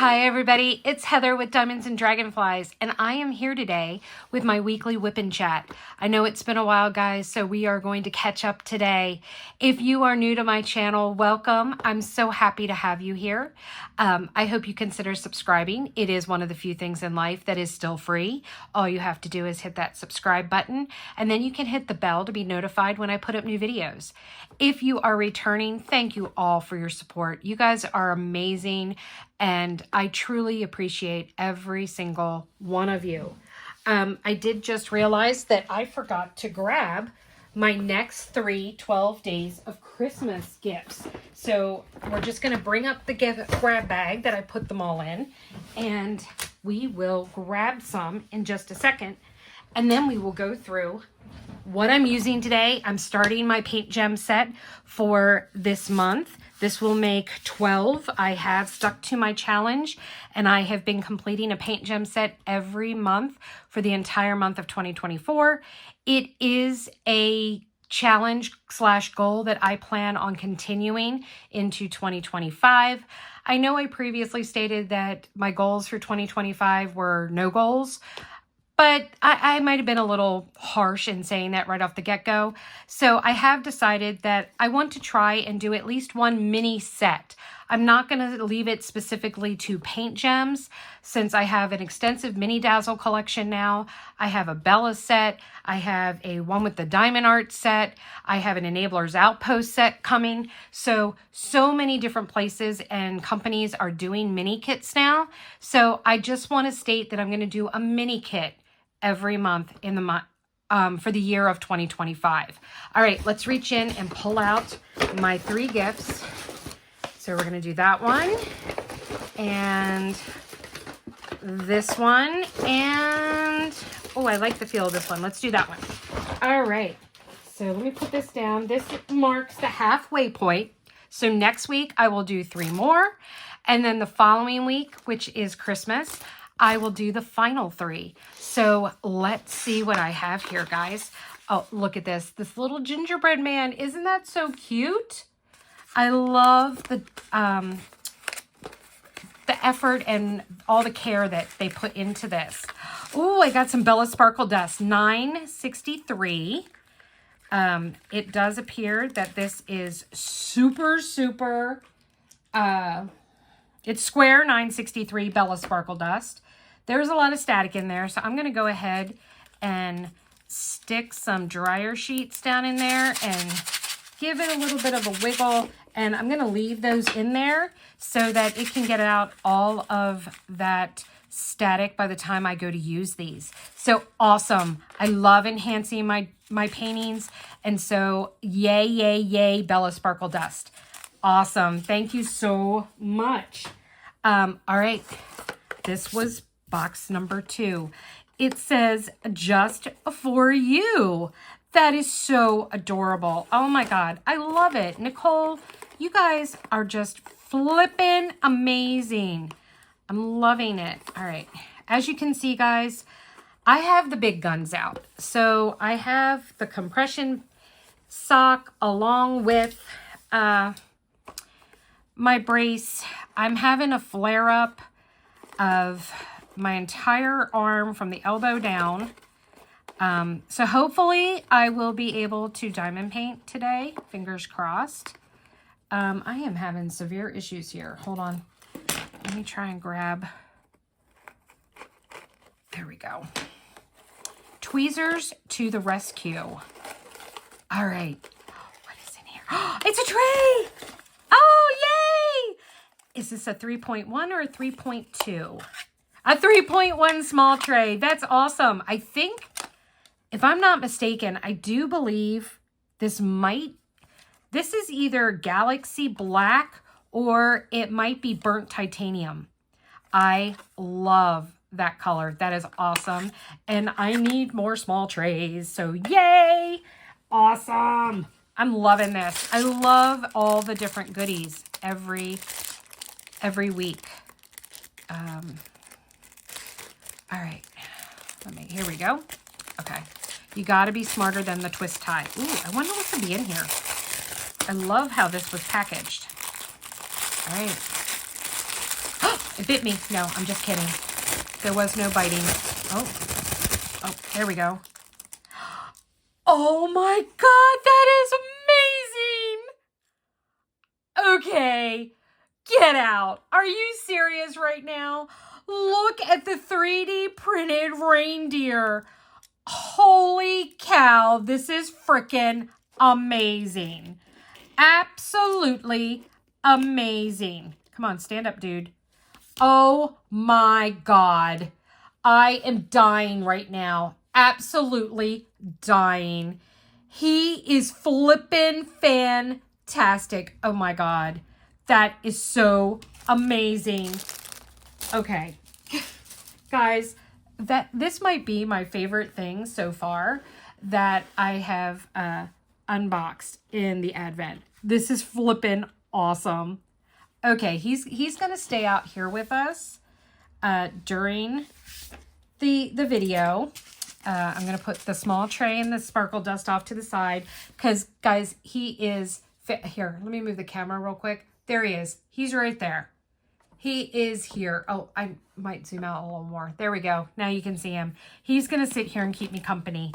Hi everybody, it's Heather with Diamonds and Dragonflies, and I am here today with my weekly whip and chat. I know it's been a while, guys, so we are going to catch up today. If you are new to my channel, welcome. I'm so happy to have you here. I hope you consider subscribing. It is one of the few things in life that is still free. All you have to do is hit that subscribe button, and then you can hit the bell to be notified when I put up new videos. If you are returning, thank you all for your support. You guys are amazing, and I truly appreciate every single one of you. I did just realize that I forgot to grab my next 12 days of Christmas gifts. So we're just going to bring up the grab bag that I put them all in, and we will grab some in just a second, and then we will go through what I'm using today. I'm starting my paint gem set for this month. This will make 12. I have stuck to my challenge, and I have been completing a paint gem set every month for the entire month of 2024. It is a challenge / goal that I plan on continuing into 2025. I know I previously stated that my goals for 2025 were no goals, but I might have been a little harsh in saying that right off the get-go. So I have decided that I want to try and do at least one mini set. I'm not going to leave it specifically to paint gems, since I have an extensive mini dazzle collection now. I have a Bella set. I have a one with the diamond art set. I have an Enablers Outpost set coming. So many different places and companies are doing mini kits now. So I just want to state that I'm going to do a mini kit every month in the for the year of 2025. All right, let's reach in and pull out my 3 gifts. So we're going to do that one and this one, and oh, I like the feel of this one. Let's do that one. All right, so let me put this down. This marks the halfway point. So next week I will do 3 more, and then the following week, which is Christmas, I will do the final 3. So let's see what I have here, guys. Oh, look at this. This little gingerbread man. Isn't that so cute? I love the effort and all the care that they put into this. Oh, I got some Bella Sparkle Dust, $9.63. It does appear that this is super, it's square $9.63 Bella Sparkle Dust. There's a lot of static in there, so I'm going to go ahead and stick some dryer sheets down in there and give it a little bit of a wiggle. And I'm going to leave those in there so that it can get out all of that static by the time I go to use these. So awesome. I love enhancing my paintings. And so yay, yay, yay, Bella Sparkle Dust. Awesome. Thank you so much. All right. This was box number 2. It says, just for you. That is so adorable. Oh my God. I love it. Nicole, you guys are just flipping amazing. I'm loving it. All right. As you can see, guys, I have the big guns out. So I have the compression sock along with my brace. I'm having a flare up of my entire arm from the elbow down. So hopefully I will be able to diamond paint today. Fingers crossed. I am having severe issues here. Hold on. Let me try and grab. There we go. Tweezers to the rescue. All right. What is in here? It's a tray. Oh, yay. Is this a 3.1 or a 3.2? A 3.1 small tray. That's awesome. I think, if I'm not mistaken, I do believe this is either Galaxy Black or it might be burnt titanium. I love that color. That is awesome. And I need more small trays. So yay. Awesome. I'm loving this. I love all the different goodies every week. All right, here we go. Okay, you got to be smarter than the twist tie. Ooh, I wonder what could be in here. I love how this was packaged. All right. It bit me. No, I'm just kidding. There was no biting. Oh, there we go. Oh my God, that is amazing. Okay, get out. Are you serious right now? Look at the 3D printed reindeer. Holy cow, this is freaking amazing. Absolutely amazing. Come on, stand up, dude. Oh my God. I am dying right now. Absolutely dying. He is flippin' fantastic. Oh my God. That is so amazing. Okay. Guys, this might be my favorite thing so far that I have unboxed in the Advent. This is flippin' awesome. Okay, he's gonna stay out here with us during the video. I'm gonna put the small tray and the sparkle dust off to the side because, guys, he is here. Let me move the camera real quick. There he is. He's right there. He is here. Oh, I might zoom out a little more. There we go. Now you can see him. He's gonna sit here and keep me company.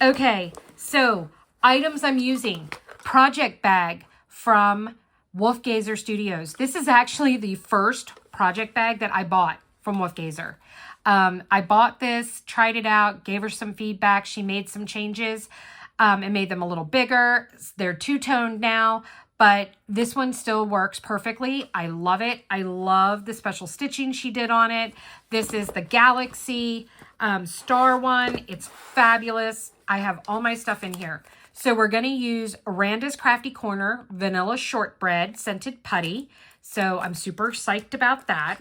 Okay, so items I'm using. Project bag from Wolfgazer Studios. This is actually the first project bag that I bought from Wolfgazer. I bought this, tried it out, gave her some feedback. She made some changes and made them a little bigger. They're two-toned now, but this one still works perfectly. I love it. I love the special stitching she did on it. This is the Galaxy Star one. It's fabulous. I have all my stuff in here. So we're going to use Randa's Crafty Corner Vanilla Shortbread Scented Putty. So I'm super psyched about that.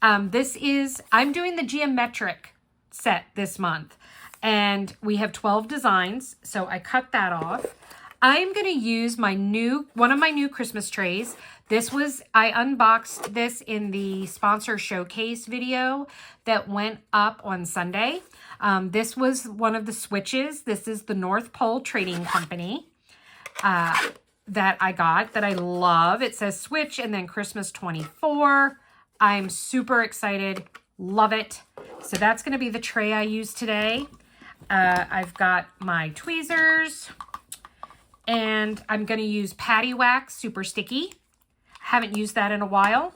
I'm doing the geometric set this month. And we have 12 designs. So I cut that off. I'm going to use one of my new Christmas trays. I unboxed this in the sponsor showcase video that went up on Sunday. This was one of the switches. This is the North Pole Trading Company that I got that I love. It says switch and then Christmas 24. I'm super excited. Love it. So that's going to be the tray I use today. I've got my tweezers and I'm going to use Patty Wax Super Sticky. Haven't used that in a while.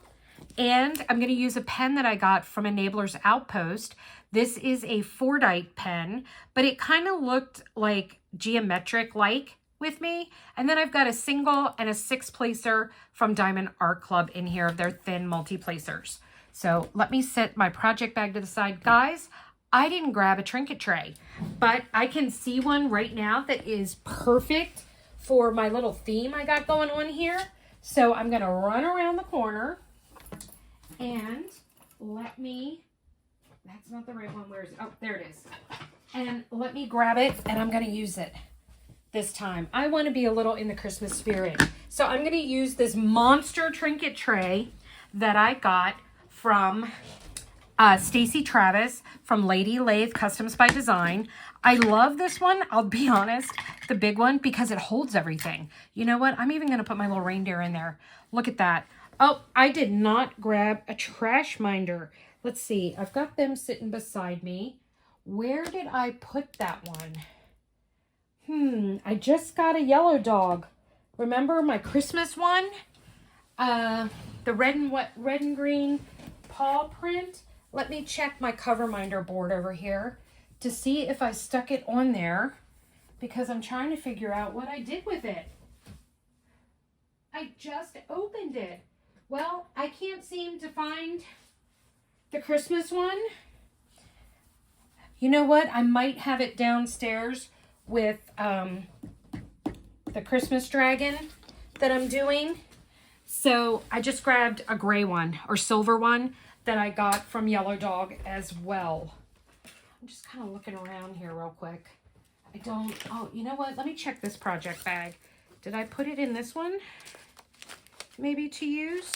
And I'm going to use a pen that I got from Enabler's Outpost. This is a Fordite pen, but it kind of looked like geometric-like with me. And then I've got a single and a 6-placer from Diamond Art Club in here. They're thin multi-placers. So let me set my project bag to the side. Guys, I didn't grab a trinket tray, but I can see one right now that is perfect for my little theme I got going on here. So I'm going to run around the corner and that's not the right one. Oh, there it is. And let me grab it and I'm going to use it this time. I want to be a little in the Christmas spirit. So I'm going to use this monster trinket tray that I got from Stacy Travis from Lady Lathe Customs by Design. I love this one, I'll be honest, the big one, because it holds everything. You know what? I'm even going to put my little reindeer in there. Look at that. Oh, I did not grab a trash minder. Let's see. I've got them sitting beside me. Where did I put that one? I just got a yellow dog. Remember my Christmas one? The red and green paw print. Let me check my cover minder board over here to see if I stuck it on there, because I'm trying to figure out what I did with it. I just opened it. Well, I can't seem to find the Christmas one. You know what? I might have it downstairs with the Christmas dragon that I'm doing. So I just grabbed a gray one or silver one that I got from Yellow Dog as well. I'm just kind of looking around here real quick. Oh, you know what? Let me check this project bag. Did I put it in this one? Maybe to use?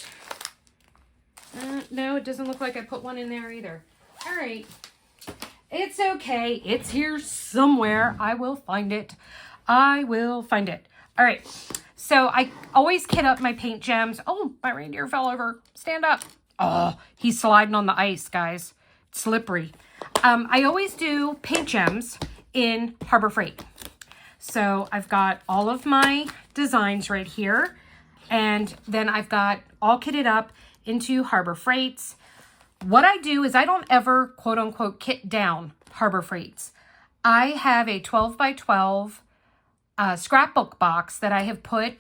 No, it doesn't look like I put one in there either. All right. It's okay. It's here somewhere. I will find it. I will find it. All right. So I always kit up my paint gems. Oh, my reindeer fell over. Stand up. Oh, he's sliding on the ice, guys. It's slippery. I always do paint gems in Harbor Freight. So I've got all of my designs right here. And then I've got all kitted up into Harbor Freights. What I do is I don't ever, quote unquote, kit down Harbor Freights. I have a 12 by 12 scrapbook box that I have put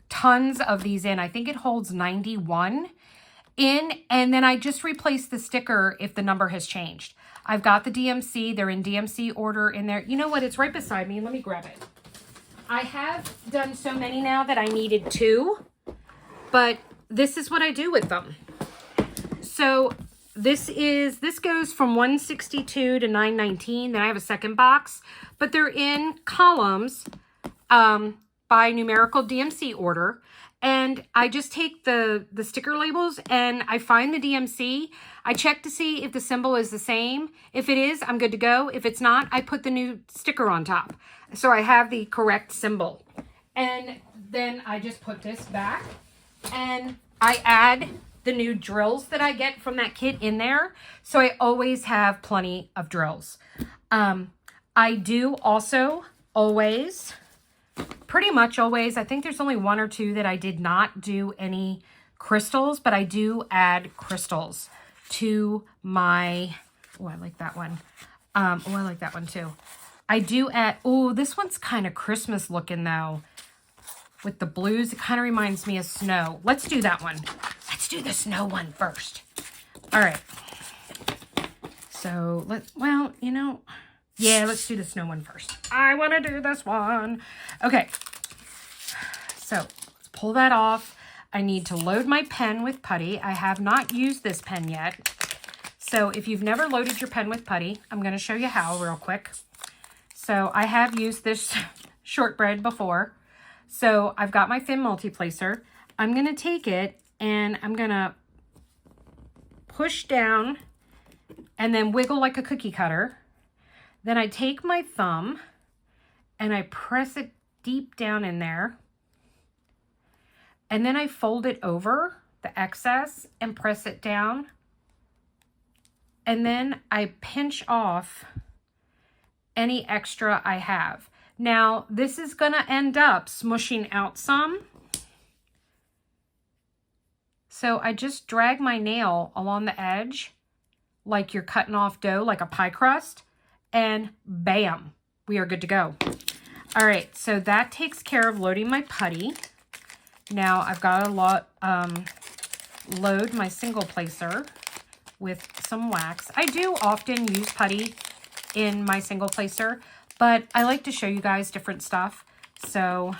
tons of these in. I think it holds 91 in, and then I just replace the sticker if the number has changed. I've got the DMC. They're in DMC order in there. You know what? It's right beside me. Let me grab it. I have done so many now that I needed 2, but this is what I do with them. So this goes from 162 to 919. Then I have a second box, but they're in columns by numerical DMC order. And I just take the sticker labels and I find the DMC. I check to see if the symbol is the same. If it is, I'm good to go. If it's not, I put the new sticker on top. So I have the correct symbol. And then I just put this back and I add the new drills that I get from that kit in there. So I always have plenty of drills. I do also always, pretty much always, I think there's only 1 or 2 that I did not do any crystals, but I do add crystals to my, oh, I like that one. Oh, I like that one too. I do add, oh, this one's kind of Christmas looking though. With the blues, it kind of reminds me of snow. Let's do that one. Let's do the snow one first. All right. So, well, you know, yeah, let's do the snow one first. I want to do this one. Okay. So, let's pull that off. I need to load my pen with putty. I have not used this pen yet. So, if you've never loaded your pen with putty, I'm going to show you how real quick. So, I have used this shortbread before. So I've got my thin multi-placer. I'm going to take it and I'm going to push down and then wiggle like a cookie cutter. Then I take my thumb and I press it deep down in there. And then I fold it over the excess and press it down. And then I pinch off any extra I have. Now, this is going to end up smushing out some. So I just drag my nail along the edge like you're cutting off dough, like a pie crust, and bam, we are good to go. All right, so that takes care of loading my putty. Now I've got to load my single placer with some wax. I do often use putty in my single placer, but I like to show you guys different stuff. So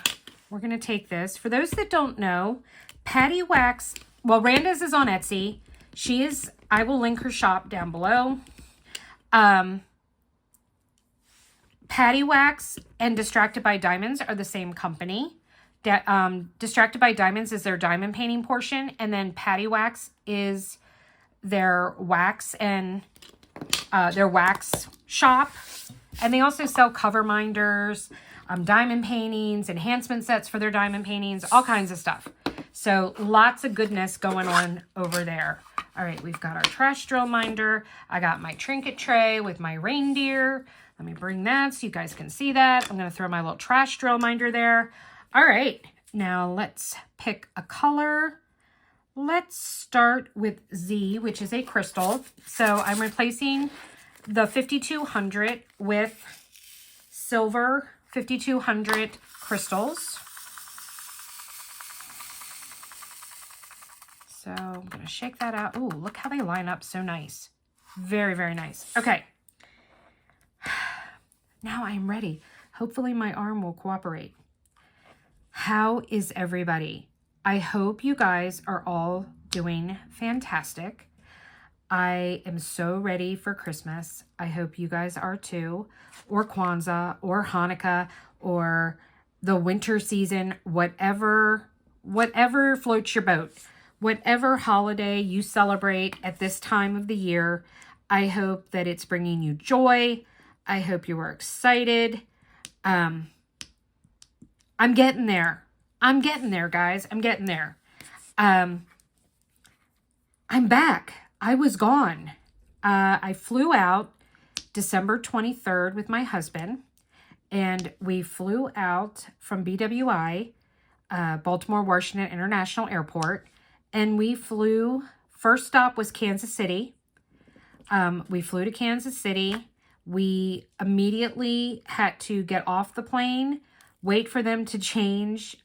we're going to take this. For those that don't know, Patty Wax, well, Randa's is on Etsy. I will link her shop down below. Patty Wax and Distracted by Diamonds are the same company. Distracted by Diamonds is their diamond painting portion, and then Patty Wax is their wax and their wax shop. And they also sell cover minders, diamond paintings, enhancement sets for their diamond paintings, all kinds of stuff. So lots of goodness going on over there. All right, we've got our trash drill minder. I got my trinket tray with my reindeer. Let me bring that so you guys can see that. I'm going to throw my little trash drill minder there. All right, now let's pick a color. Let's start with Z, which is a crystal. So I'm replacing the 5200 with silver 5200 crystals. So I'm going to shake that out. Ooh, look how they line up so nice. Very, very nice. Okay. Now I'm ready. Hopefully my arm will cooperate. How is everybody? I hope you guys are all doing fantastic. I am so ready for Christmas. I hope you guys are too, or Kwanzaa, or Hanukkah, or the winter season, whatever floats your boat. Whatever holiday you celebrate at this time of the year, I hope that it's bringing you joy. I hope you are excited. I'm getting there. I'm getting there, guys. I'm getting there. I'm back. I was gone. I flew out December 23rd with my husband, and we flew out from BWI, Baltimore Washington International Airport, and we flew, first stop was Kansas City. We flew to Kansas City. We immediately had to get off the plane, wait for them to change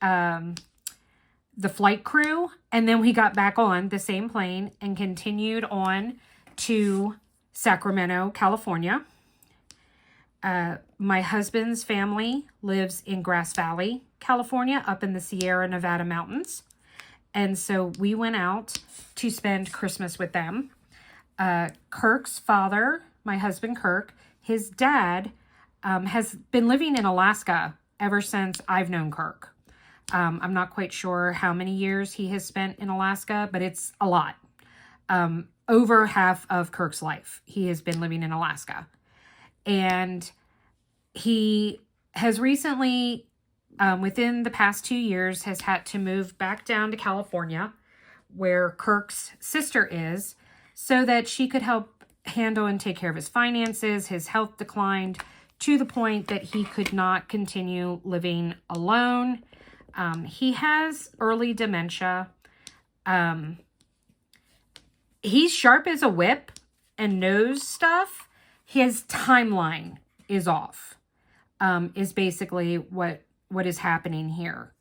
the flight crew, and then we got back on the same plane and continued on to Sacramento, California. My husband's family lives in Grass Valley, California, up in the Sierra Nevada mountains. And so we went out to spend Christmas with them. Kirk's father, my husband Kirk, his dad has been living in Alaska ever since I've known Kirk. I'm not quite sure how many years he has spent in Alaska, but it's a lot. Over half of Kirk's life, he has been living in Alaska. And he has recently, within the past 2 years, has had to move back down to California, where Kirk's sister is, so that she could help handle and take care of his finances. His health declined to the point that he could not continue living alone. He has early dementia. He's sharp as a whip and knows stuff. His timeline is off, is basically what is happening here.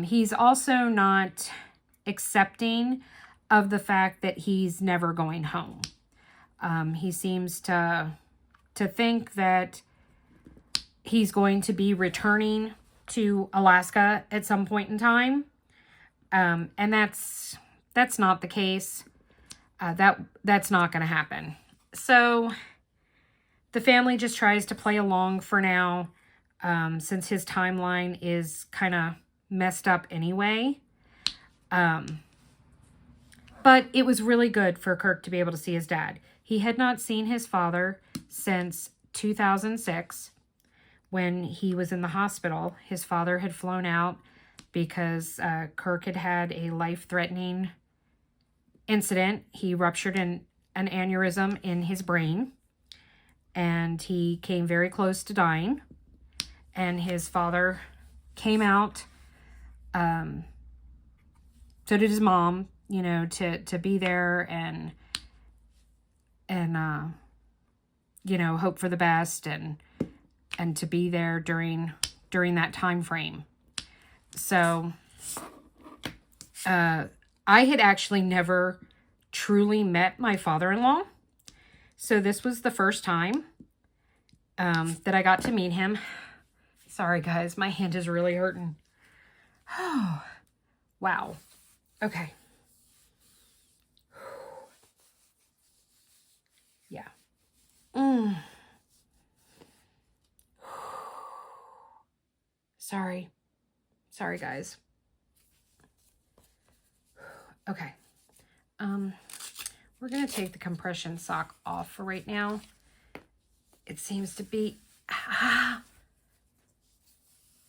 He's also not accepting of the fact that he's never going home. He seems to think that he's going to be returning to Alaska at some point in time. And that's not the case. That's not going to happen. So the family just tries to play along for now, since his timeline is kind of messed up anyway. But it was really good for Kirk to be able to see his dad. He had not seen his father since 2006 when he was in the hospital. His father had flown out because Kirk had had a life-threatening incident. He ruptured an aneurysm in his brain, and he came very close to dying. And his father came out. So did his mom, you know, to be there and you know, hope for the best and to be there during that time frame. So I had actually never truly met my father-in-law. So this was the first time that I got to meet him. Sorry, guys, my hand is really hurting. Oh, wow. Okay. Yeah. Sorry, guys. Okay. We're going to take the compression sock off for right now. It seems to be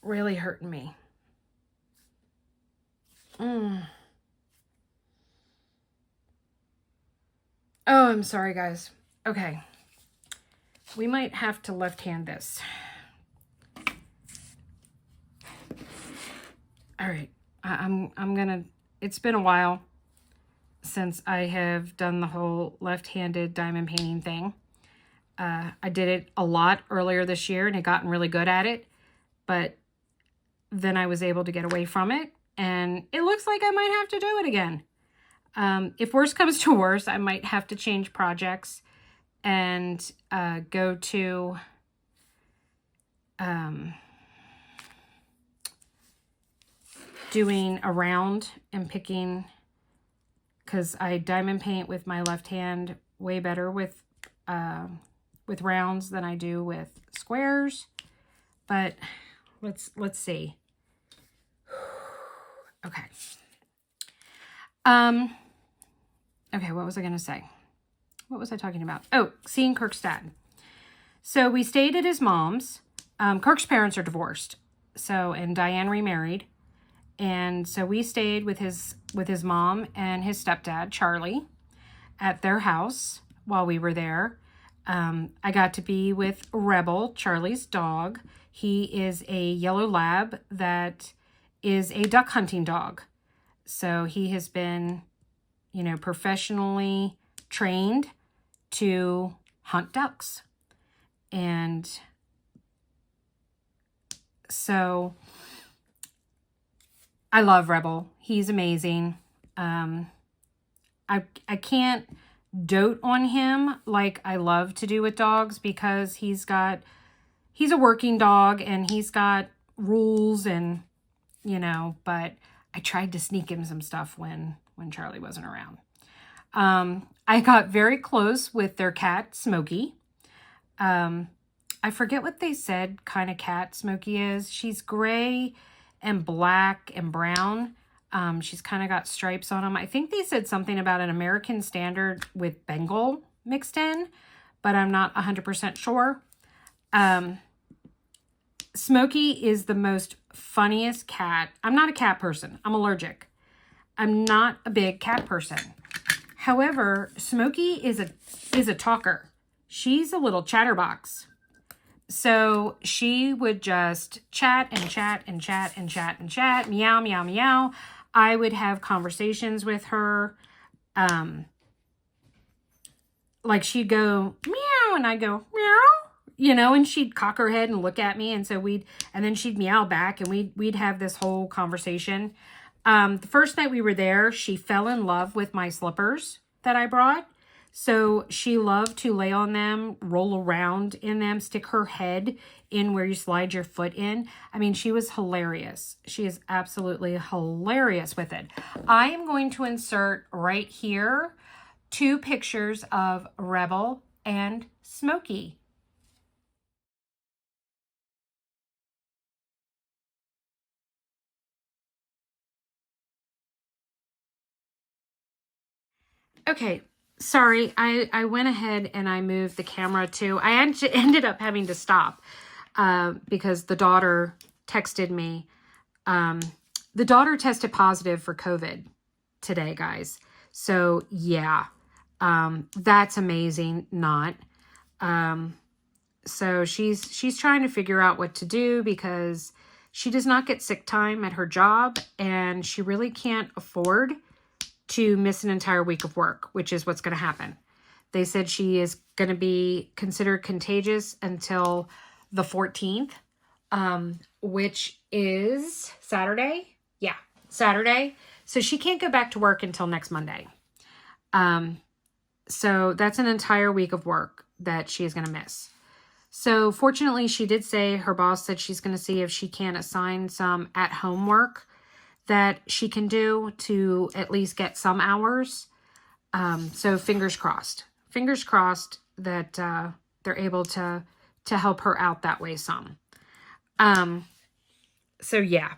really hurting me. Oh, I'm sorry, guys. Okay. We might have to left-hand this. All right. I'm gonna, it's been a while since I have done the whole left-handed diamond painting thing. I did it a lot earlier this year and had gotten really good at it, but then I was able to get away from it, and it looks like I might have to do it again. If worse comes to worse, I might have to change projects and go to doing a round and picking, because I diamond paint with my left hand way better with rounds than I do with squares. But let's see. Okay. Okay, what was I going to say? What was I talking about? Oh, seeing Kirk's dad. So we stayed at his mom's. Kirk's parents are divorced. So, and Diane remarried. And so we stayed with his mom and his stepdad, Charlie, at their house while we were there. I got to be with Rebel, Charlie's dog. He is a yellow lab that is a duck hunting dog. So he has been, you know, professionally trained to hunt ducks. And so I love Rebel. He's amazing. I can't dote on him like I love to do with dogs, because he's a working dog and he's got rules, and, you know, but I tried to sneak him some stuff when Charlie wasn't around. I got very close with their cat, Smokey. I forget what they said kind of cat Smokey is. She's gray and black and brown. She's kind of got stripes on them. I think they said something about an American Standard with Bengal mixed in, but I'm not 100% sure. Smokey is the most funniest cat. I'm not a cat person. I'm allergic. I'm not a big cat person. However, Smokey is a talker. She's a little chatterbox. So she would just chat and chat and chat and chat and chat, meow, meow, meow. I would have conversations with her. Like she'd go meow and I'd go meow, you know, and she'd cock her head and look at me. And so and then she'd meow back, and we'd have this whole conversation. The first night we were there, she fell in love with my slippers that I brought. So she loved to lay on them, roll around in them, stick her head in where you slide your foot in. I mean, she was hilarious. She is absolutely hilarious with it. I am going to insert right here 2 pictures of Rebel and Smokey. Okay. Sorry, I went ahead and I moved the camera too. I ended up having to stop because the daughter texted me. The daughter tested positive for COVID today, guys. So yeah, that's amazing. Not. So she's trying to figure out what to do, because she does not get sick time at her job, and she really can't afford to miss an entire week of work, which is what's going to happen. They said she is going to be considered contagious until the 14th, which is Saturday. Yeah, Saturday. So she can't go back to work until next Monday. So that's an entire week of work that she is going to miss. So fortunately, she did say, her boss said she's going to see if she can assign some at-home work that she can do to at least get some hours. So fingers crossed that they're able to help her out that way some. So yeah.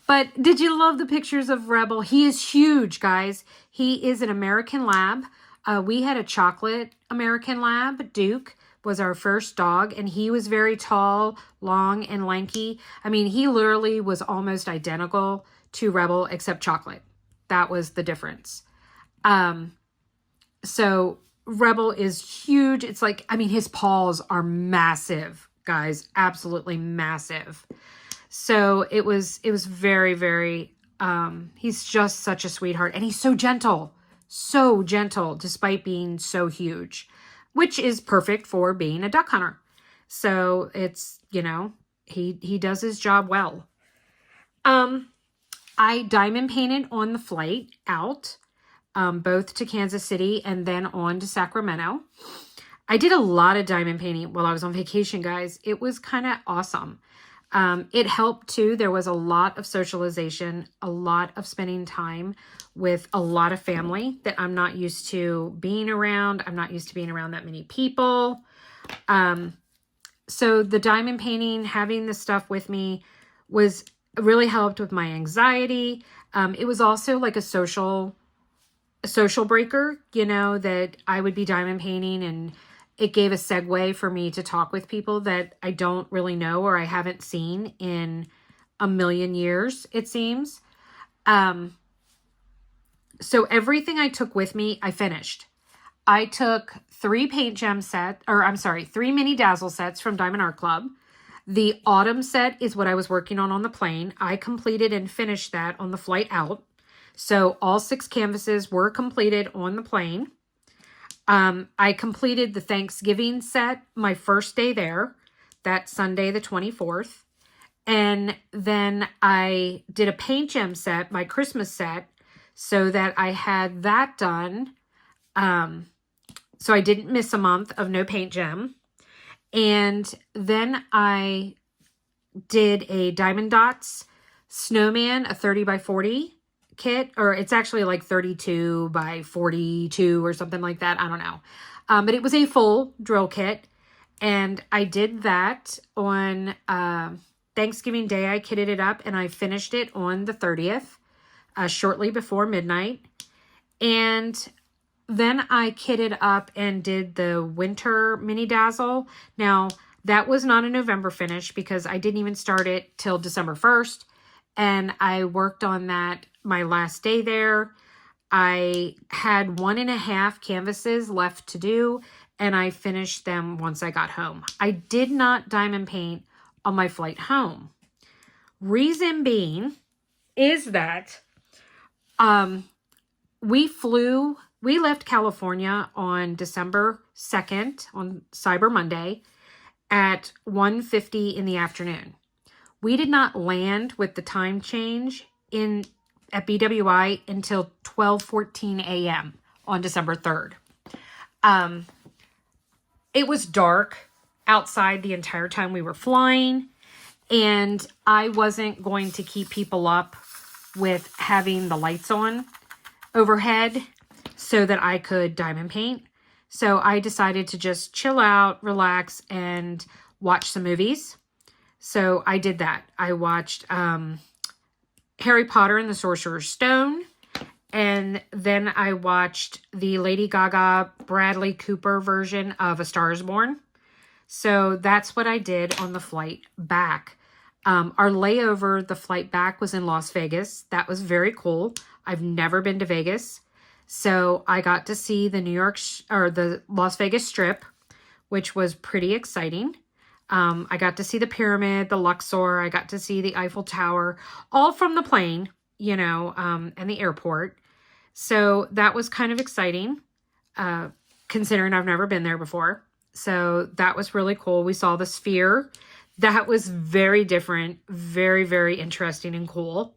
But did you love the pictures of Rebel? He is huge, guys. He is an American Lab. We had a chocolate American Lab. Duke was our first dog, and he was very tall, long, and lanky. I mean, he literally was almost identical to Rebel except chocolate. That was the difference. So Rebel is huge. It's like, I mean, his paws are massive, guys, absolutely massive. So it was very, very, he's just such a sweetheart, and he's so gentle despite being so huge, which is perfect for being a duck hunter. So it's, you know, he does his job well. I diamond painted on the flight out, both to Kansas City and then on to Sacramento. I did a lot of diamond painting while I was on vacation, guys. It was kind of awesome. It helped too. There was a lot of socialization, a lot of spending time with a lot of family that I'm not used to being around. I'm not used to being around that many people. So the diamond painting, having the stuff with me was really helped with my anxiety. It was also like a social breaker, you know, that I would be diamond painting, and it gave a segue for me to talk with people that I don't really know or I haven't seen in a million years, it seems. So everything I took with me, I finished. I took 3 paint gem sets, or I'm sorry, 3 mini dazzle sets from Diamond Art Club. The autumn set is what I was working on the plane. I completed and finished that on the flight out. So all 6 canvases were completed on the plane. I completed the Thanksgiving set my first day there, that Sunday the 24th. And then I did a paint gem set, my Christmas set, so that I had that done. So I didn't miss a month of no paint gem. And then I did a Diamond Dots snowman, a 30 by 40 kit, or it's actually like 32 by 42 or something like that. I don't know. But it was a full drill kit. And I did that on Thanksgiving Day. I kitted it up and I finished it on the 30th, shortly before midnight. And then I kitted up and did the winter mini dazzle. Now, that was not a November finish because I didn't even start it till December 1st. And I worked on that my last day there. I had 1.5 canvases left to do, and I finished them once I got home. I did not diamond paint on my flight home. Reason being is that we left California on December 2nd, on Cyber Monday, at 1:50 in the afternoon. We did not land with the time change at BWI until 12:14 a.m. on December 3rd. It was dark outside the entire time we were flying, and I wasn't going to keep people up with having the lights on overhead so that I could diamond paint. So I decided to just chill out, relax, and watch some movies. So I did that. I watched Harry Potter and the Sorcerer's Stone. And then I watched the Lady Gaga Bradley Cooper version of A Star is Born. So that's what I did on the flight back. Our layover, the flight back, was in Las Vegas. That was very cool. I've never been to Vegas. So I got to see the Las Vegas Strip, which was pretty exciting. I got to see the pyramid, the Luxor. I got to see the Eiffel Tower, all from the plane, and the airport. So that was kind of exciting, considering I've never been there before. So that was really cool. We saw the Sphere. That was very different, very, very interesting and cool.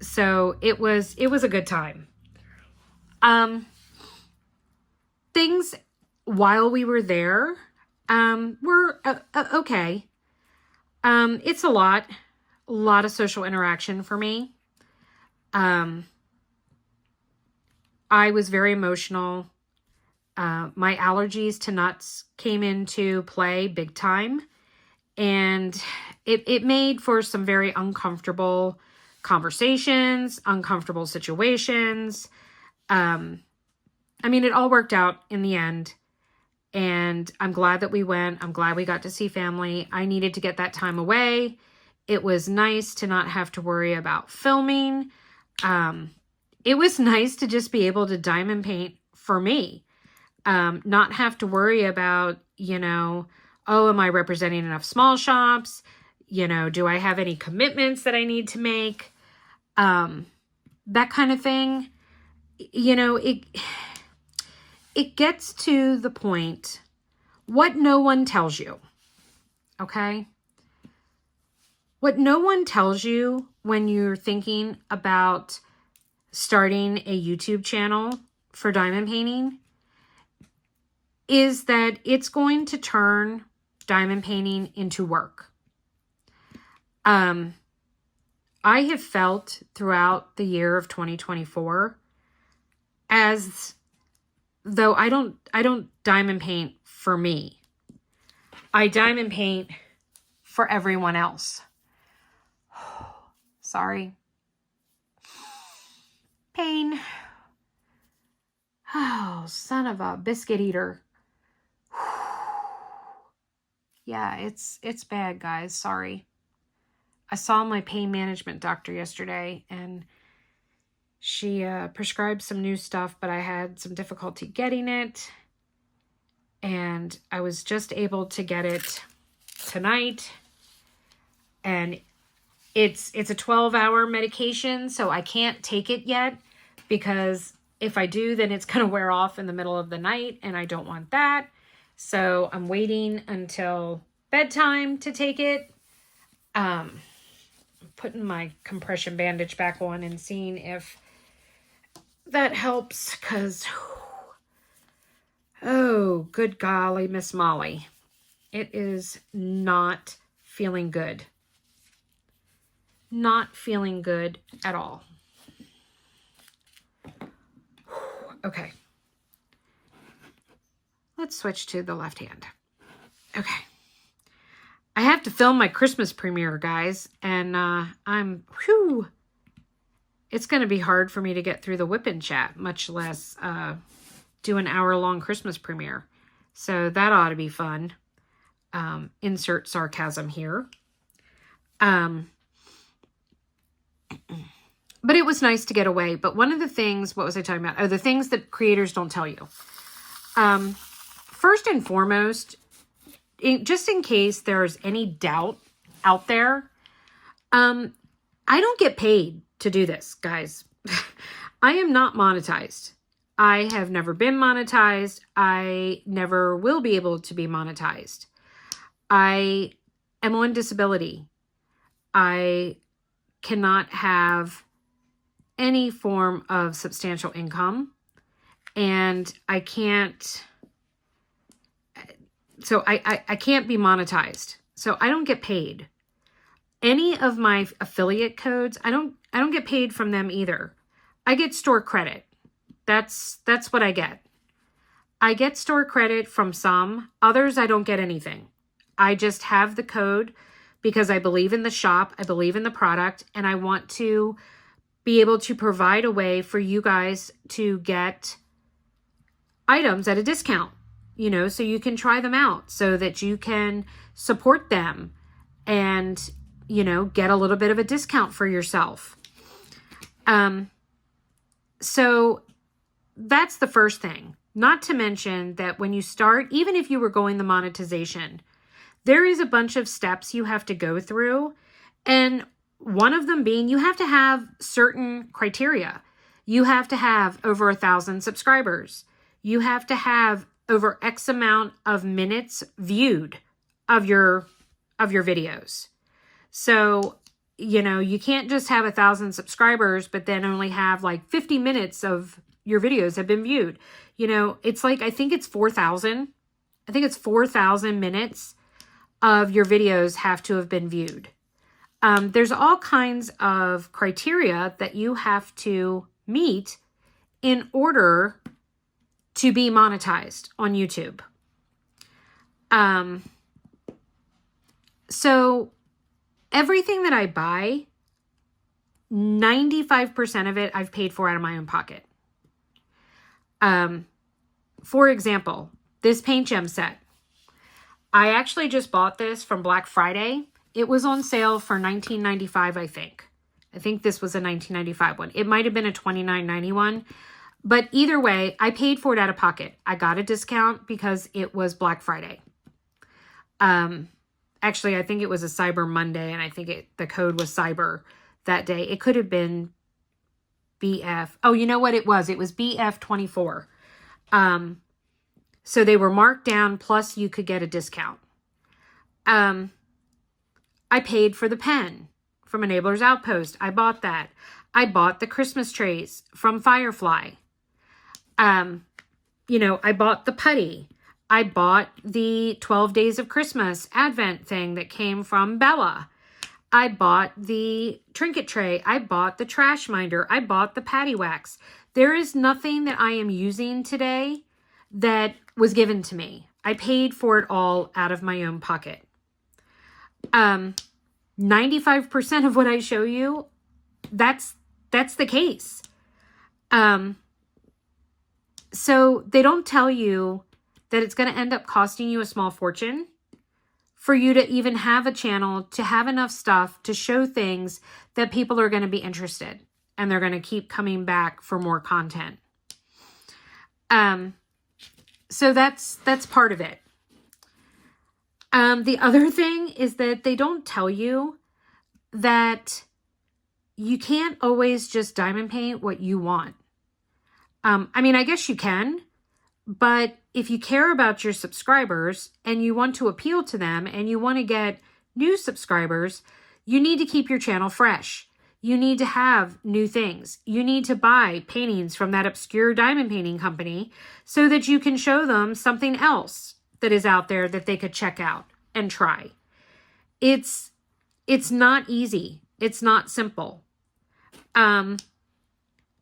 So it was a good time. Things while we were there, were okay. It's a lot of social interaction for me. I was very emotional. My allergies to nuts came into play big time, and it made for some very uncomfortable conversations, uncomfortable situations. It all worked out in the end, and I'm glad that we went. I'm glad we got to see family. I needed to get that time away. It was nice to not have to worry about filming. It was nice to just be able to diamond paint for me. Not have to worry about, oh, am I representing enough small shops? Do I have any commitments that I need to make? That kind of thing. It gets to the point, what no one tells you, okay? What no one tells you when you're thinking about starting a YouTube channel for diamond painting is that it's going to turn diamond painting into work. I have felt throughout the year of 2024 as though I don't diamond paint for me. I diamond paint for everyone else. Sorry. Pain. Oh, son of a biscuit eater. Yeah, it's bad, guys. Sorry. I saw my pain management doctor yesterday, and she prescribed some new stuff, but I had some difficulty getting it. And I was just able to get it tonight. And it's a 12-hour medication, so I can't take it yet, because if I do, then it's going to wear off in the middle of the night, and I don't want that. So I'm waiting until bedtime to take it. Putting my compression bandage back on and seeing if that helps, because, oh, good golly, Miss Molly. It is not feeling good. Not feeling good at all. Okay. Let's switch to the left hand. Okay. I have to film my Christmas premiere, guys, and it's going to be hard for me to get through the whip-in chat, much less do an hour-long Christmas premiere. So that ought to be fun. Insert sarcasm here. But it was nice to get away. But one of the things, what was I talking about? Oh, the things that creators don't tell you. First and foremost, just in case there's any doubt out there, I don't get paid to do this, guys. I am not monetized. I have never been monetized. I never will be able to be monetized. I am on disability. I cannot have any form of substantial income, and I can't... So I can't be monetized. So I don't get paid. Any of my affiliate codes, I don't get paid from them either. I get store credit. That's what I get. I get store credit from some. Others, I don't get anything. I just have the code because I believe in the shop. I believe in the product, and I want to be able to provide a way for you guys to get items at a discount. You know, so you can try them out, so that you can support them and, you know, get a little bit of a discount for yourself. So that's the first thing. Not to mention that when you start, even if you were going the monetization, there is a bunch of steps you have to go through. And one of them being, you have to have certain criteria. You have to have over 1,000 subscribers. You have to have over X amount of minutes viewed of your videos. So, you know, you can't just have 1,000 subscribers, but then only have like 50 minutes of your videos have been viewed. You know, it's like, I think it's 4,000. I think it's 4,000 minutes of your videos have to have been viewed. There's all kinds of criteria that you have to meet in order to be monetized on YouTube. So everything that I buy, 95% of it I've paid for out of my own pocket. For example, this paint gem set. I actually just bought this from Black Friday. It was on sale for $19.95, I think. I think this was a $19.95 one. It might have been a $29.90 one. But either way, I paid for it out of pocket. I got a discount because it was Black Friday. Actually, I think it was a Cyber Monday, and I think the code was Cyber that day. It could have been BF. Oh, you know what it was? It was BF24. So they were marked down, plus you could get a discount. I paid for the pen from Enabler's Outpost. I bought that. I bought the Christmas trays from Firefly. You know, I bought the putty. I bought the 12 Days of Christmas Advent thing that came from Bella. I bought the trinket tray. I bought the trash minder. I bought the patty wax. There is nothing that I am using today that was given to me. I paid for it all out of my own pocket. 95% of what I show you, that's the case. So they don't tell you that it's going to end up costing you a small fortune for you to even have a channel, to have enough stuff to show things that people are going to be interested and they're going to keep coming back for more content. So that's part of it. The other thing is that they don't tell you that you can't always just diamond paint what you want. I mean, I guess you can, but if you care about your subscribers and you want to appeal to them and you want to get new subscribers, you need to keep your channel fresh. You need to have new things. You need to buy paintings from that obscure diamond painting company so that you can show them something else that is out there that they could check out and try. It's not easy. It's not simple.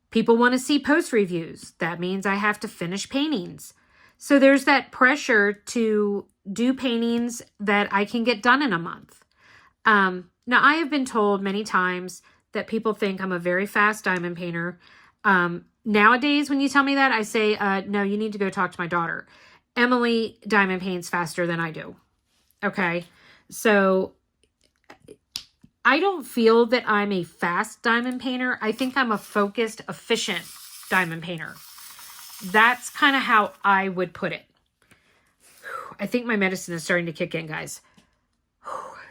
People want to see post reviews. That means I have to finish paintings. So there's that pressure to do paintings that I can get done in a month. Now, I have been told many times that people think I'm a very fast diamond painter. Nowadays, when you tell me that, I say, no, you need to go talk to my daughter. Emily diamond paints faster than I do. Okay? So I don't feel that I'm a fast diamond painter. I think I'm a focused, efficient diamond painter. That's kind of how I would put it. I think my medicine is starting to kick in, guys.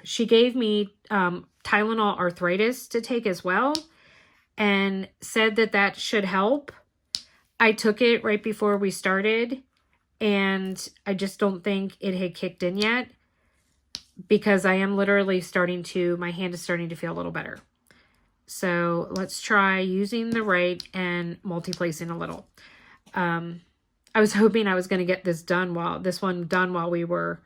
She gave me Tylenol arthritis to take as well and said that that should help. I took it right before we started and I just don't think it had kicked in yet because I am literally my hand is starting to feel a little better. So let's try using the right and multi-placing a little. I was hoping I was going to get this one done while we were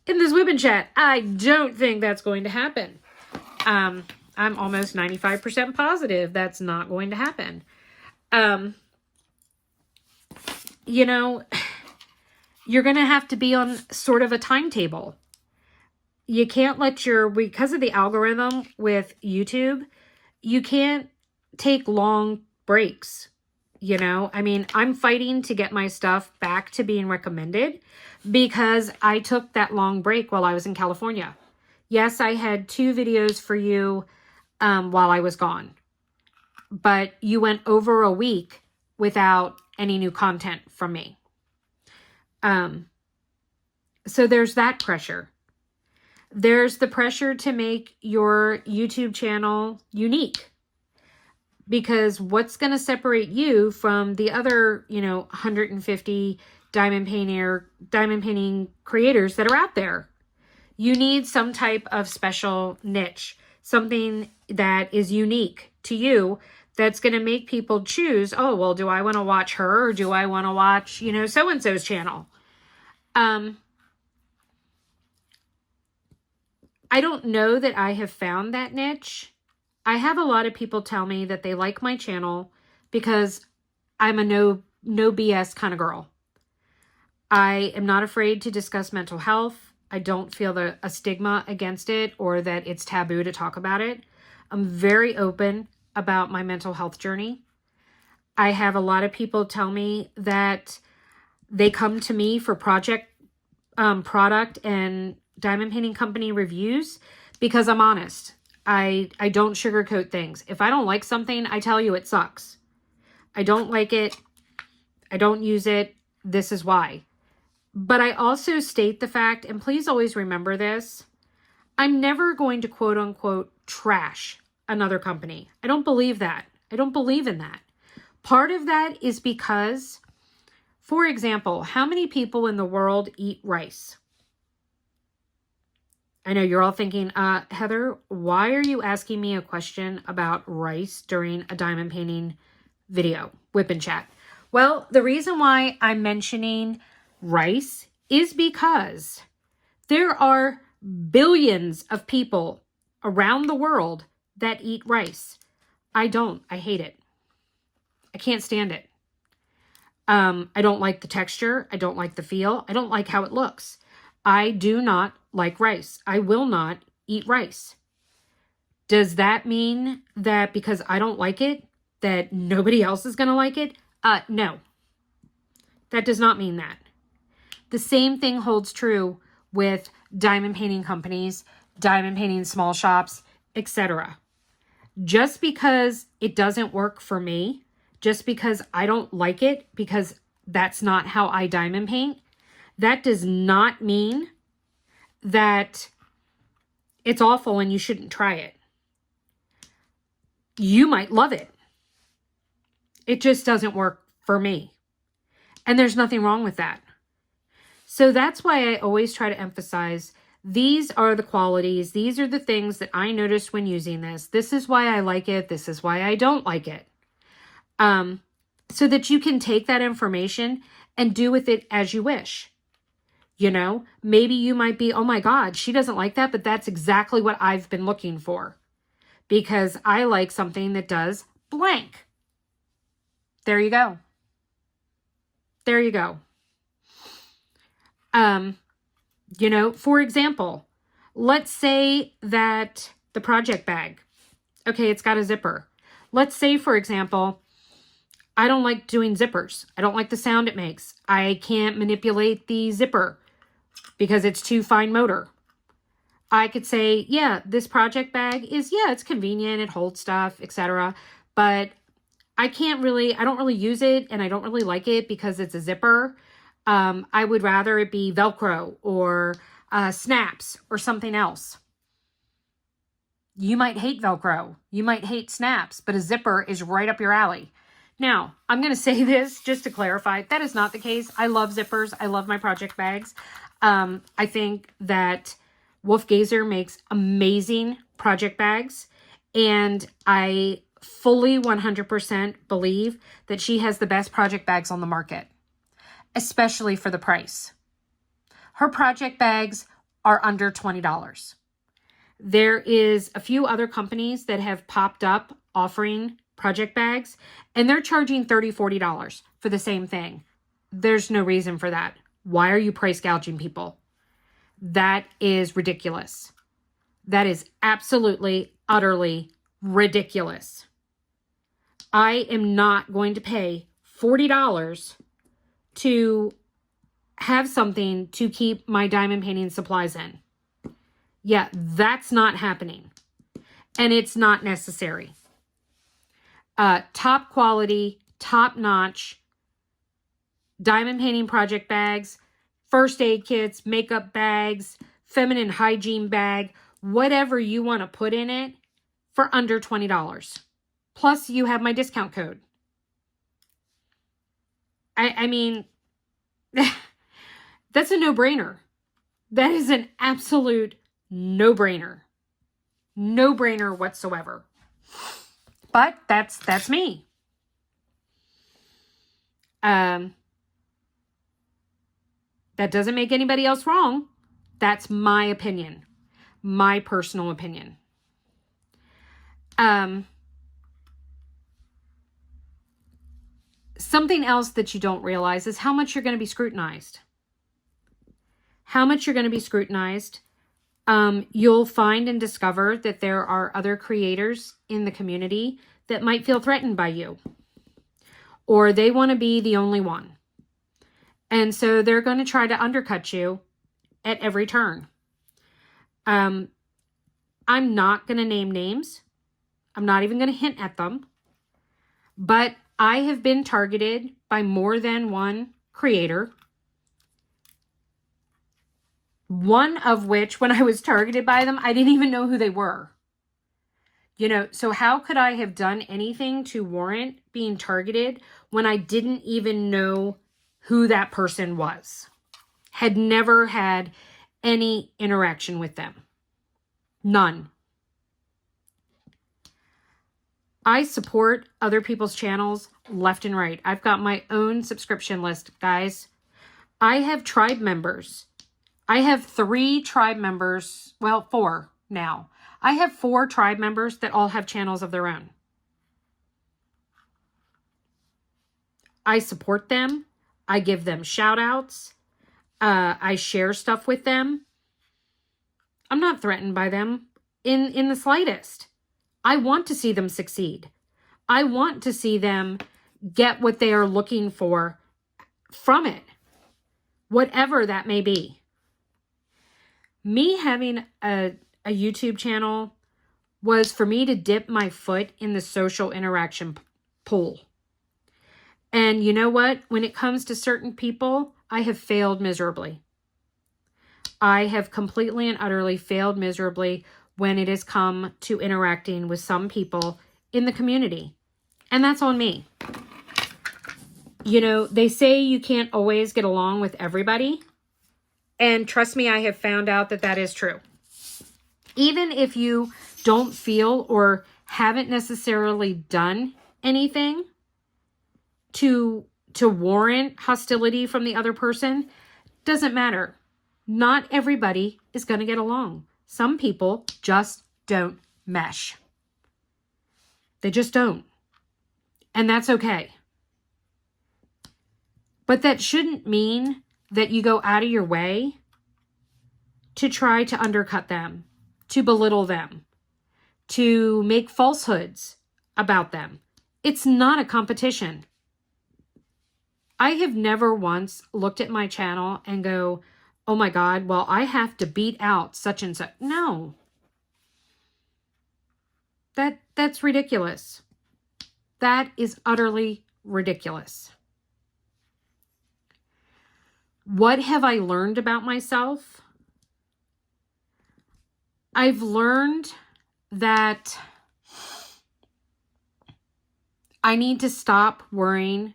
in this whip and chat. I don't think that's going to happen. I'm almost 95% positive that's not going to happen. You know, you're going to have to be on sort of a timetable. You can't because of the algorithm with YouTube, you can't take long breaks. You know, I mean, I'm fighting to get my stuff back to being recommended because I took that long break while I was in California. Yes, I had 2 videos for you while I was gone, but you went over a week without any new content from me. So there's that pressure. There's the pressure to make your YouTube channel unique. Because what's going to separate you from the other, 150 diamond painting creators that are out there? You need some type of special niche, something that is unique to you that's going to make people choose, oh, well, do I want to watch her or do I want to watch, so-and-so's channel? I don't know that I have found that niche. I have a lot of people tell me that they like my channel because I'm a no BS kind of girl. I am not afraid to discuss mental health. I don't feel a stigma against it or that it's taboo to talk about it. I'm very open about my mental health journey. I have a lot of people tell me that they come to me for product and diamond painting company reviews because I'm honest. I don't sugarcoat things. If I don't like something, I tell you it sucks. I don't like it. I don't use it. This is why. But I also state the fact, and please always remember this, I'm never going to quote unquote trash another company. I don't believe that. I don't believe in that. Part of that is because, for example, how many people in the world eat rice? I know you're all thinking, Heather, why are you asking me a question about rice during a diamond painting video, whip and chat? Well, the reason why I'm mentioning rice is because there are billions of people around the world that eat rice. I don't. I hate it. I can't stand it. I don't like the texture. I don't like the feel. I don't like how it looks. I do not like rice. I will not eat rice. Does that mean that because I don't like it, that nobody else is going to like it? No. That does not mean that. The same thing holds true with diamond painting companies, diamond painting small shops, etc. Just because it doesn't work for me, just because I don't like it, because that's not how I diamond paint, that does not mean that it's awful and you shouldn't try it. You might love it. It just doesn't work for me. And there's nothing wrong with that. So that's why I always try to emphasize, these are the qualities. These are the things that I noticed when using this. This is why I like it. This is why I don't like it. So that you can take that information and do with it as you wish. You know, maybe you might be, oh my God, she doesn't like that, but that's exactly what I've been looking for. Because I like something that does blank. There you go. There you go. You know, for example, let's say that the project bag, okay, it's got a zipper. Let's say, for example, I don't like doing zippers. I don't like the sound it makes. I can't manipulate the zipper because it's too fine motor. I could say, yeah, this project bag is, yeah, it's convenient. It holds stuff, etc. But I don't really use it, and I don't really like it because it's a zipper. I would rather it be Velcro or snaps or something else. You might hate Velcro. You might hate snaps, but a zipper is right up your alley. Now, I'm going to say this just to clarify. That is not the case. I love zippers. I love my project bags. I think that Wolfgazer makes amazing project bags, and I fully 100% believe that she has the best project bags on the market, especially for the price. Her project bags are under $20. There is a few other companies that have popped up offering project bags, and they're charging $30, $40 for the same thing. There's no reason for that. Why are you price gouging people? That is ridiculous. That is absolutely, utterly ridiculous. I am not going to pay $40 to have something to keep my diamond painting supplies in. Yeah, that's not happening. And it's not necessary. Top quality, top notch diamond painting project bags, first aid kits, makeup bags, feminine hygiene bag, whatever you want to put in it for under $20. Plus, you have my discount code. I mean, that's a no-brainer. That is an absolute no-brainer. No-brainer whatsoever. But that's me. That doesn't make anybody else wrong. That's my opinion. My personal opinion. Something else that you don't realize is how much you're going to be scrutinized. How much you're going to be scrutinized. You'll find and discover that there are other creators in the community that might feel threatened by you. Or they want to be the only one. And so they're going to try to undercut you at every turn. I'm not going to name names. I'm not even going to hint at them. But I have been targeted by more than one creator. One of which, when I was targeted by them, I didn't even know who they were. You know, so how could I have done anything to warrant being targeted when I didn't even know who that person was? Had never had any interaction with them. None. I support other people's channels left and right. I've got my own subscription list, guys. I have tribe members. I have 3 tribe members. Well, 4 now. I have 4 tribe members that all have channels of their own. I support them. I give them shout outs. I share stuff with them. I'm not threatened by them in the slightest. I want to see them succeed. I want to see them get what they are looking for from it, whatever that may be. Me having a YouTube channel was for me to dip my foot in the social interaction pool. And you know what? When it comes to certain people, I have failed miserably. I have completely and utterly failed miserably when it has come to interacting with some people in the community. And that's on me. You know, they say you can't always get along with everybody. And trust me, I have found out that that is true. Even if you don't feel or haven't necessarily done anything to warrant hostility from the other person, doesn't matter. Not everybody is going to get along. Some people just don't mesh. They just don't. And that's okay. But that shouldn't mean that you go out of your way to try to undercut them, to belittle them, to make falsehoods about them. It's not a competition. I have never once looked at my channel and go, oh my God, well, I have to beat out such and such. No. That's ridiculous. That is utterly ridiculous. What have I learned about myself? I've learned that I need to stop worrying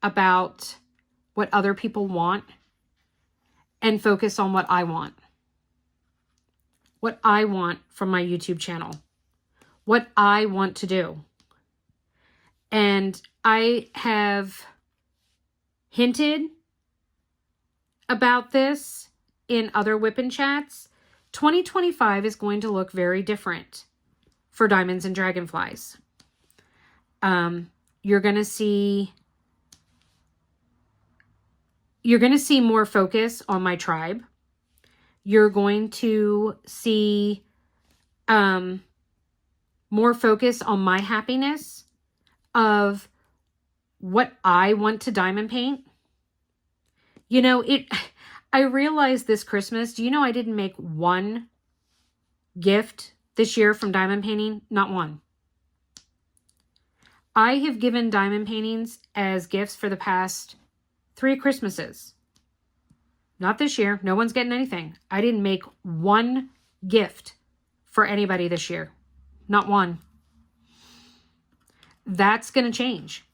about what other people want and focus on what I want. What I want from my YouTube channel. What I want to do. And I have hinted about this in other whipping chats. 2025 is going to look very different for diamonds and dragonflies. You're going to see more focus on my tribe. You're going to see more focus on my happiness of what I want to diamond paint. You know, I realized this Christmas, do you know I didn't make one gift this year from diamond painting? Not one. I have given diamond paintings as gifts for the past 3 Christmases. Not this year. No one's getting anything. I didn't make one gift for anybody this year. Not one. That's going to change.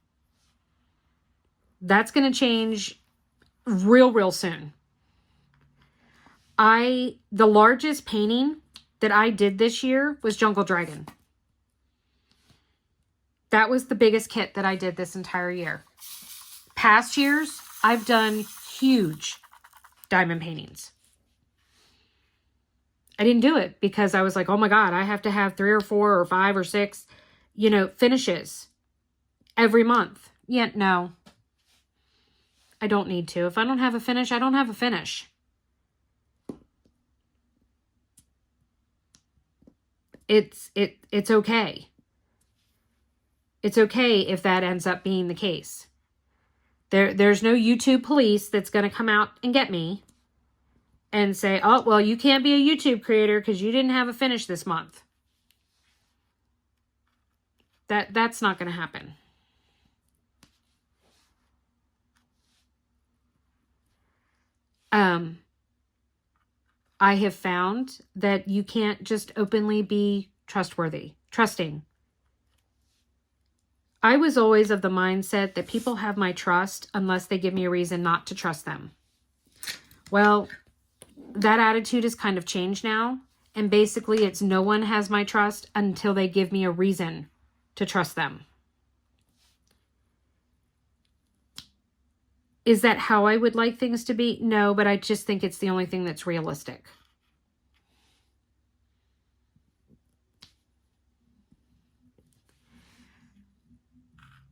That's going to change real soon. The largest painting that I did this year was Jungle Dragon. That was the biggest kit that I did this entire year. Past years, I've done huge diamond paintings. I didn't do it because I was like, oh my God, I have to have 3 or 4 or 5 or 6, finishes every month. Yeah, no. I don't need to. If I don't have a finish, I don't have a finish. It's okay. It's okay if that ends up being the case. There's no YouTube police that's going to come out and get me and say, oh, well, you can't be a YouTube creator because you didn't have a finish this month. That's not going to happen. I have found that you can't just openly be trusting. I was always of the mindset that people have my trust unless they give me a reason not to trust them. Well, that attitude has kind of changed now. And basically it's no one has my trust until they give me a reason to trust them. Is that how I would like things to be? No, but I just think it's the only thing that's realistic.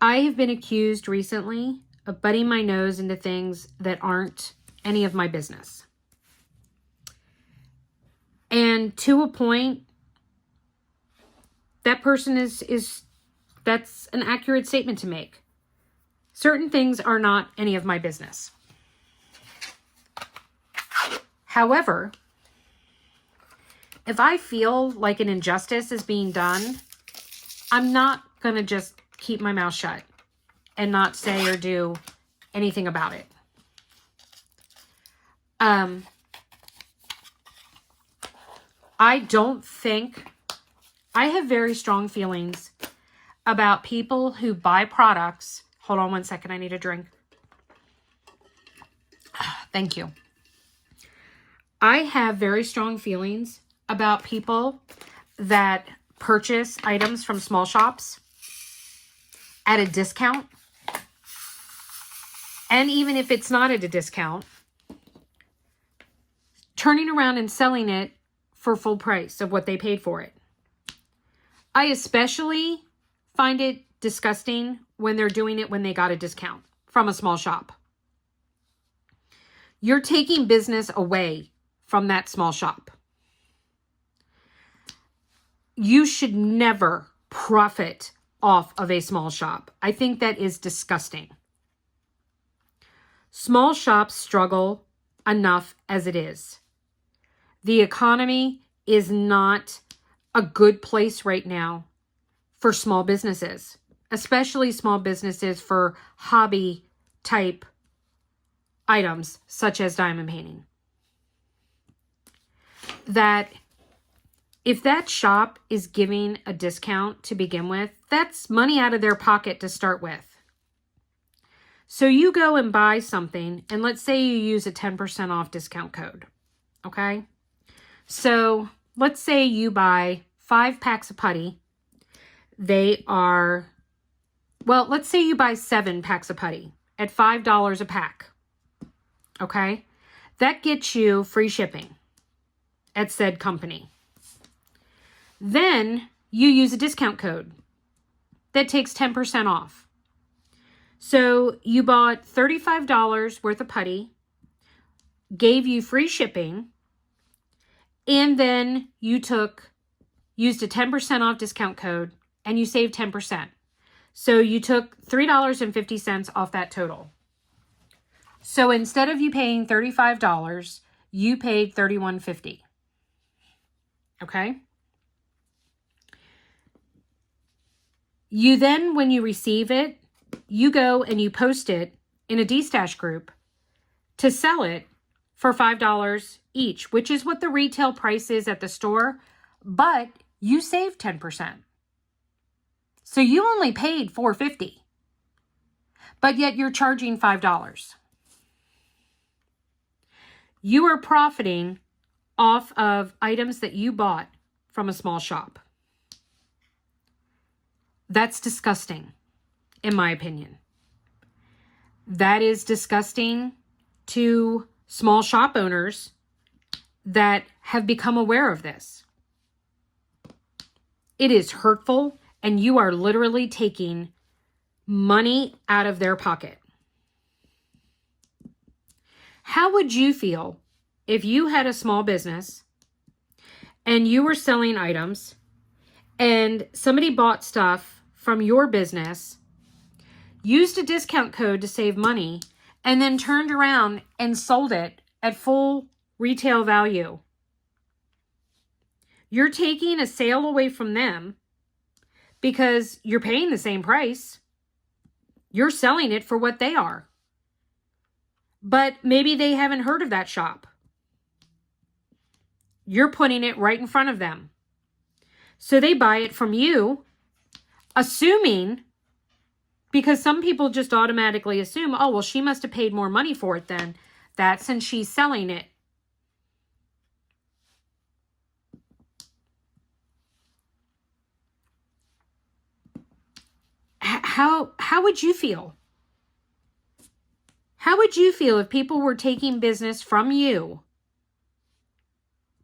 I have been accused recently of butting my nose into things that aren't any of my business. And to a point, that person that's an accurate statement to make. Certain things are not any of my business. However, if I feel like an injustice is being done, I'm not going to just keep my mouth shut and not say or do anything about it. I don't think, I have very strong feelings about people who buy products. Hold on one second, I need a drink. Thank you. I have very strong feelings about people that purchase items from small shops at a discount. And even if it's not at a discount, turning around and selling it for full price of what they paid for it. I especially find it disgusting when they're doing it when they got a discount from a small shop. You're taking business away from that small shop. You should never profit off of a small shop. I think that is disgusting. Small shops struggle enough as it is. The economy is not a good place right now for small businesses, especially small businesses for hobby type items such as diamond painting. That if that shop is giving a discount to begin with, that's money out of their pocket to start with. So you go and buy something, and let's say you use a 10% off discount code, okay? So let's say you buy 5 packs of putty. They are, well, let's say you buy 7 packs of putty at $5 a pack, okay? That gets you free shipping at said company. Then you use a discount code that takes 10% off. So you bought $35 worth of putty, gave you free shipping, and then you used a 10% off discount code and you saved 10%. So you took $3.50 off that total. So instead of you paying $35, you paid $31.50. Okay? You then, when you receive it, you go and you post it in a D-stash group to sell it for $5 each, which is what the retail price is at the store, but you saved 10%. So you only paid $4.50, but yet you're charging $5. You are profiting off of items that you bought from a small shop. That's disgusting, in my opinion. That is disgusting to small shop owners that have become aware of this. It is hurtful, and you are literally taking money out of their pocket. How would you feel if you had a small business and you were selling items and somebody bought stuff from your business, used a discount code to save money, and then turned around and sold it at full retail value? You're taking a sale away from them because you're paying the same price. You're selling it for what they are. But maybe they haven't heard of that shop. You're putting it right in front of them. So they buy it from you, assuming, because some people just automatically assume, oh, well, she must have paid more money for it then, that since she's selling it. How would you feel? How would you feel if people were taking business from you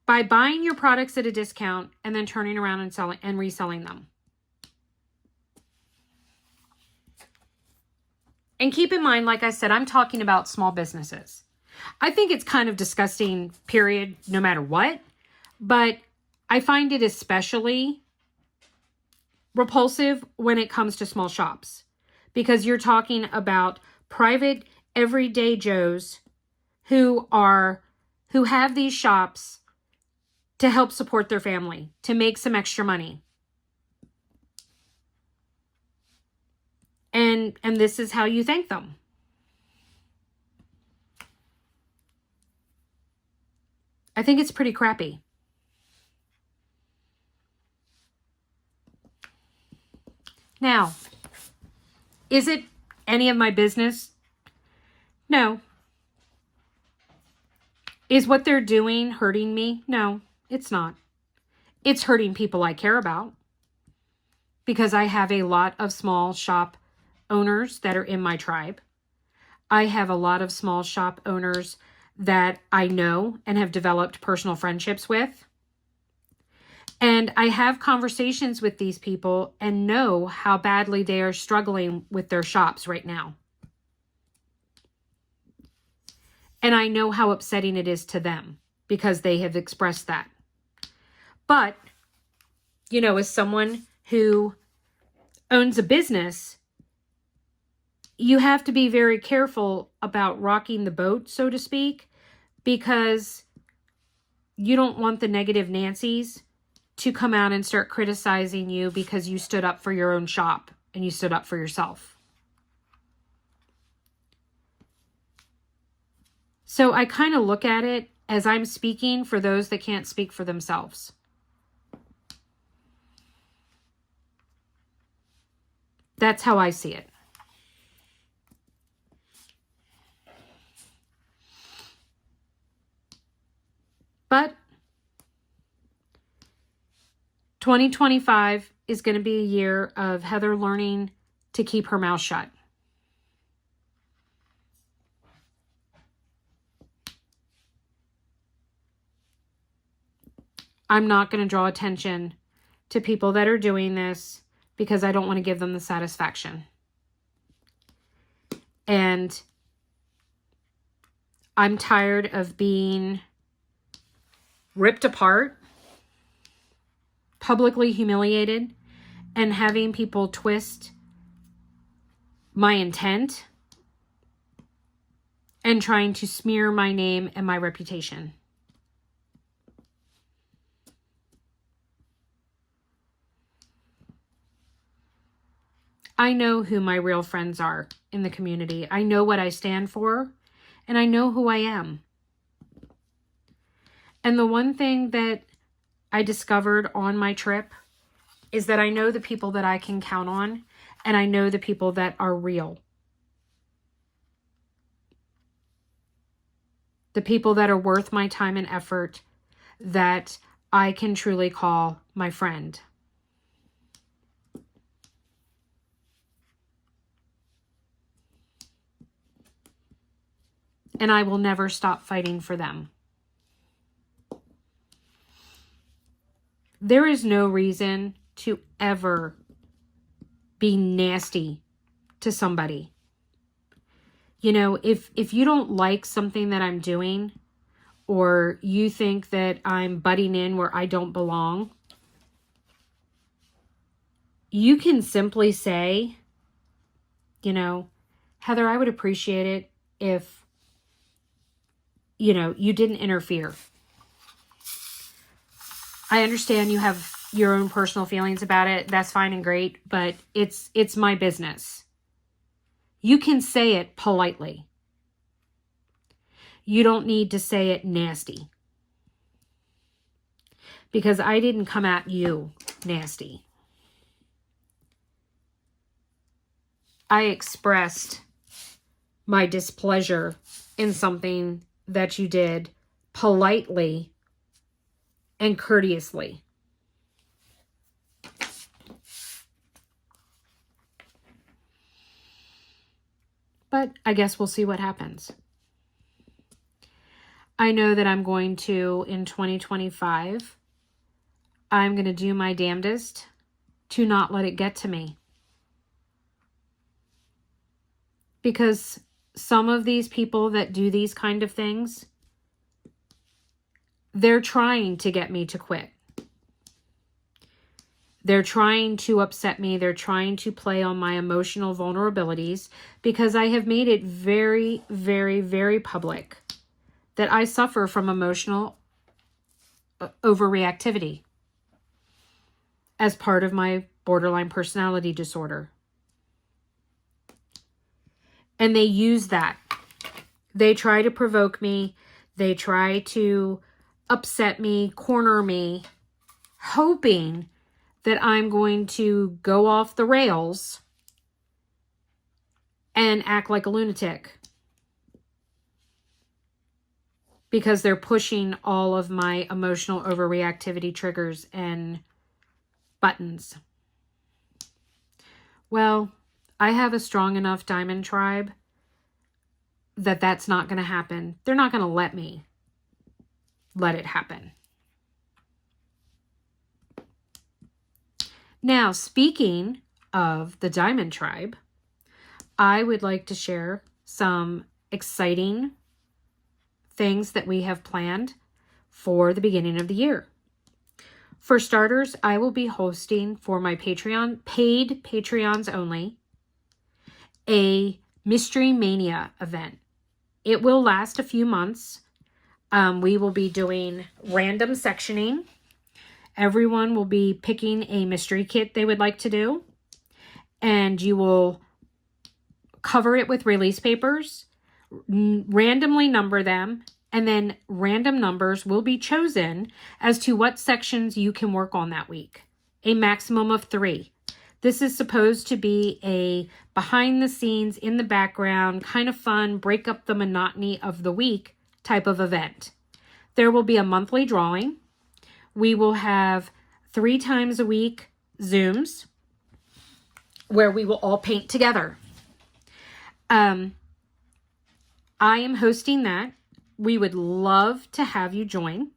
by buying your products at a discount and then turning around and selling and reselling them? And keep in mind, like I said, I'm talking about small businesses. I think it's kind of disgusting, period, no matter what. But I find it especially repulsive when it comes to small shops, because you're talking about private everyday Joes who have these shops to help support their family, to make some extra money. And this is how you thank them. I think it's pretty crappy. Now, is it any of my business? No. Is what they're doing hurting me? No, it's not. It's hurting people I care about, because I have a lot of small shop owners that are in my tribe. I have a lot of small shop owners that I know and have developed personal friendships with. And I have conversations with these people and know how badly they are struggling with their shops right now. And I know how upsetting it is to them because they have expressed that. But, you know, as someone who owns a business, you have to be very careful about rocking the boat, so to speak, because you don't want the negative Nancys to come out and start criticizing you because you stood up for your own shop and you stood up for yourself. So I kind of look at it as I'm speaking for those that can't speak for themselves. That's how I see it. But 2025 is going to be a year of Heather learning to keep her mouth shut. I'm not going to draw attention to people that are doing this because I don't want to give them the satisfaction. And I'm tired of being ripped apart, publicly humiliated, and having people twist my intent and trying to smear my name and my reputation. I know who my real friends are in the community. I know what I stand for, and I know who I am. And the one thing that I discovered on my trip is that I know the people that I can count on, and I know the people that are real. The people that are worth my time and effort, that I can truly call my friend. And I will never stop fighting for them. There is no reason to ever be nasty to somebody. You know, if you don't like something that I'm doing, or you think that I'm butting in where I don't belong, you can simply say, you know, Heather, I would appreciate it if, you know, you didn't interfere. I understand you have your own personal feelings about it. That's fine and great, but it's my business. You can say it politely. You don't need to say it nasty. Because I didn't come at you nasty. I expressed my displeasure in something that you did politely and courteously. But I guess we'll see what happens. I know that I'm going to, in 2025, I'm going to do my damnedest to not let it get to me. Because some of these people that do these kind of things, they're trying to get me to quit. They're trying to upset me. They're trying to play on my emotional vulnerabilities, because I have made it very, very, very public that I suffer from emotional overreactivity as part of my borderline personality disorder. And they use that. They try to provoke me. They try to upset me, corner me, hoping that I'm going to go off the rails and act like a lunatic, because they're pushing all of my emotional overreactivity triggers and buttons. Well, I have a strong enough diamond tribe that that's not going to happen. They're not going to let me let it happen. Now, speaking of the diamond tribe, I would like to share some exciting things that we have planned for the beginning of the year. For starters, I will be hosting for my Patreon, paid Patreons only, a Mystery Mania event. It will last a few months. We will be doing random sectioning. Everyone will be picking a mystery kit they would like to do, and you will cover it with release papers, randomly number them, and then random numbers will be chosen as to what sections you can work on that week. A maximum of 3. This is supposed to be a behind the scenes, in the background, kind of fun, break up the monotony of the week type of event. There will be a monthly drawing. We will have 3 times a week Zooms where we will all paint together. I am hosting that. We would love to have you join.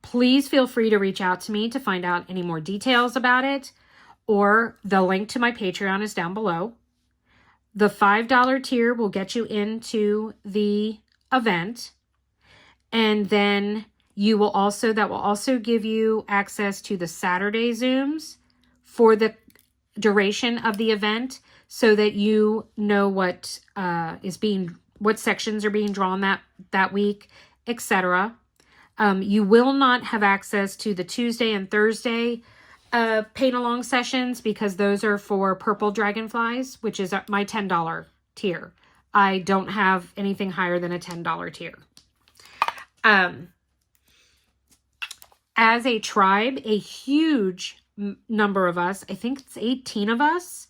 Please feel free to reach out to me to find out any more details about it, or the link to my Patreon is down below. The $5 tier will get you into the event, and then that will also give you access to the Saturday Zooms for the duration of the event, so that you know what sections are being drawn that week, etc. You will not have access to the Tuesday and Thursday paint along sessions, because those are for purple dragonflies, which is my $10 tier. I don't have anything higher than a $10 tier. As a tribe, a huge number of us, I think it's 18 of us,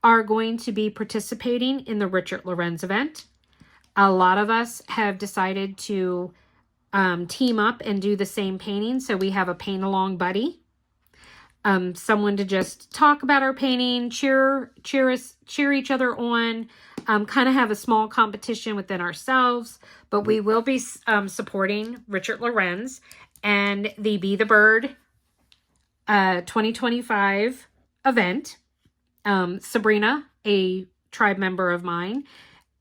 are going to be participating in the Richard Lorenz event. A lot of us have decided to team up and do the same painting. So we have a paint along buddy, someone to just talk about our painting, cheer each other on, kind of have a small competition within ourselves. But we will be supporting Richard Lorenz and the Be the Bird 2025 event. Sabrina, a tribe member of mine,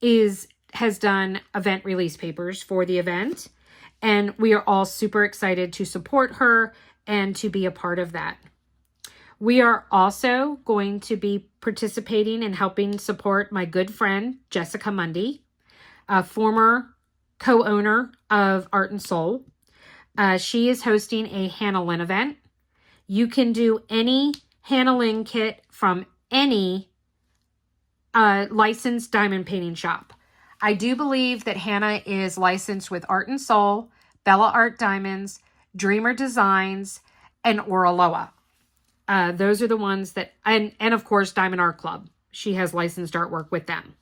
has done event release papers for the event, and we are all super excited to support her and to be a part of that. We are also going to be participating and helping support my good friend, Jessica Mundy, a former co-owner of Art and Soul. She is hosting a Hannah Lynn event. You can do any Hannah Lynn kit from any licensed diamond painting shop. I do believe that Hannah is licensed with Art and Soul, Bella Art Diamonds, Dreamer Designs, and Oraloa. Those are the ones that, and of course, Diamond Art Club. She has licensed artwork with them.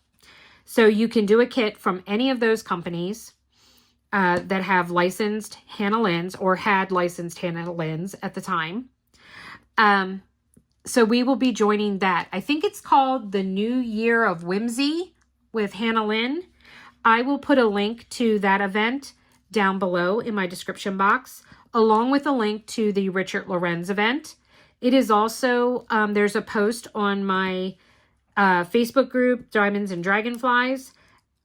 So you can do a kit from any of those companies that have licensed Hannah Lynn's or had licensed Hannah Lynn's at the time. So we will be joining that. I think it's called the New Year of Whimsy with Hannah Lynn. I will put a link to that event down below in my description box, along with a link to the Richard Lorenz event. It is also, there's a post on my Facebook group, Diamonds and Dragonflies,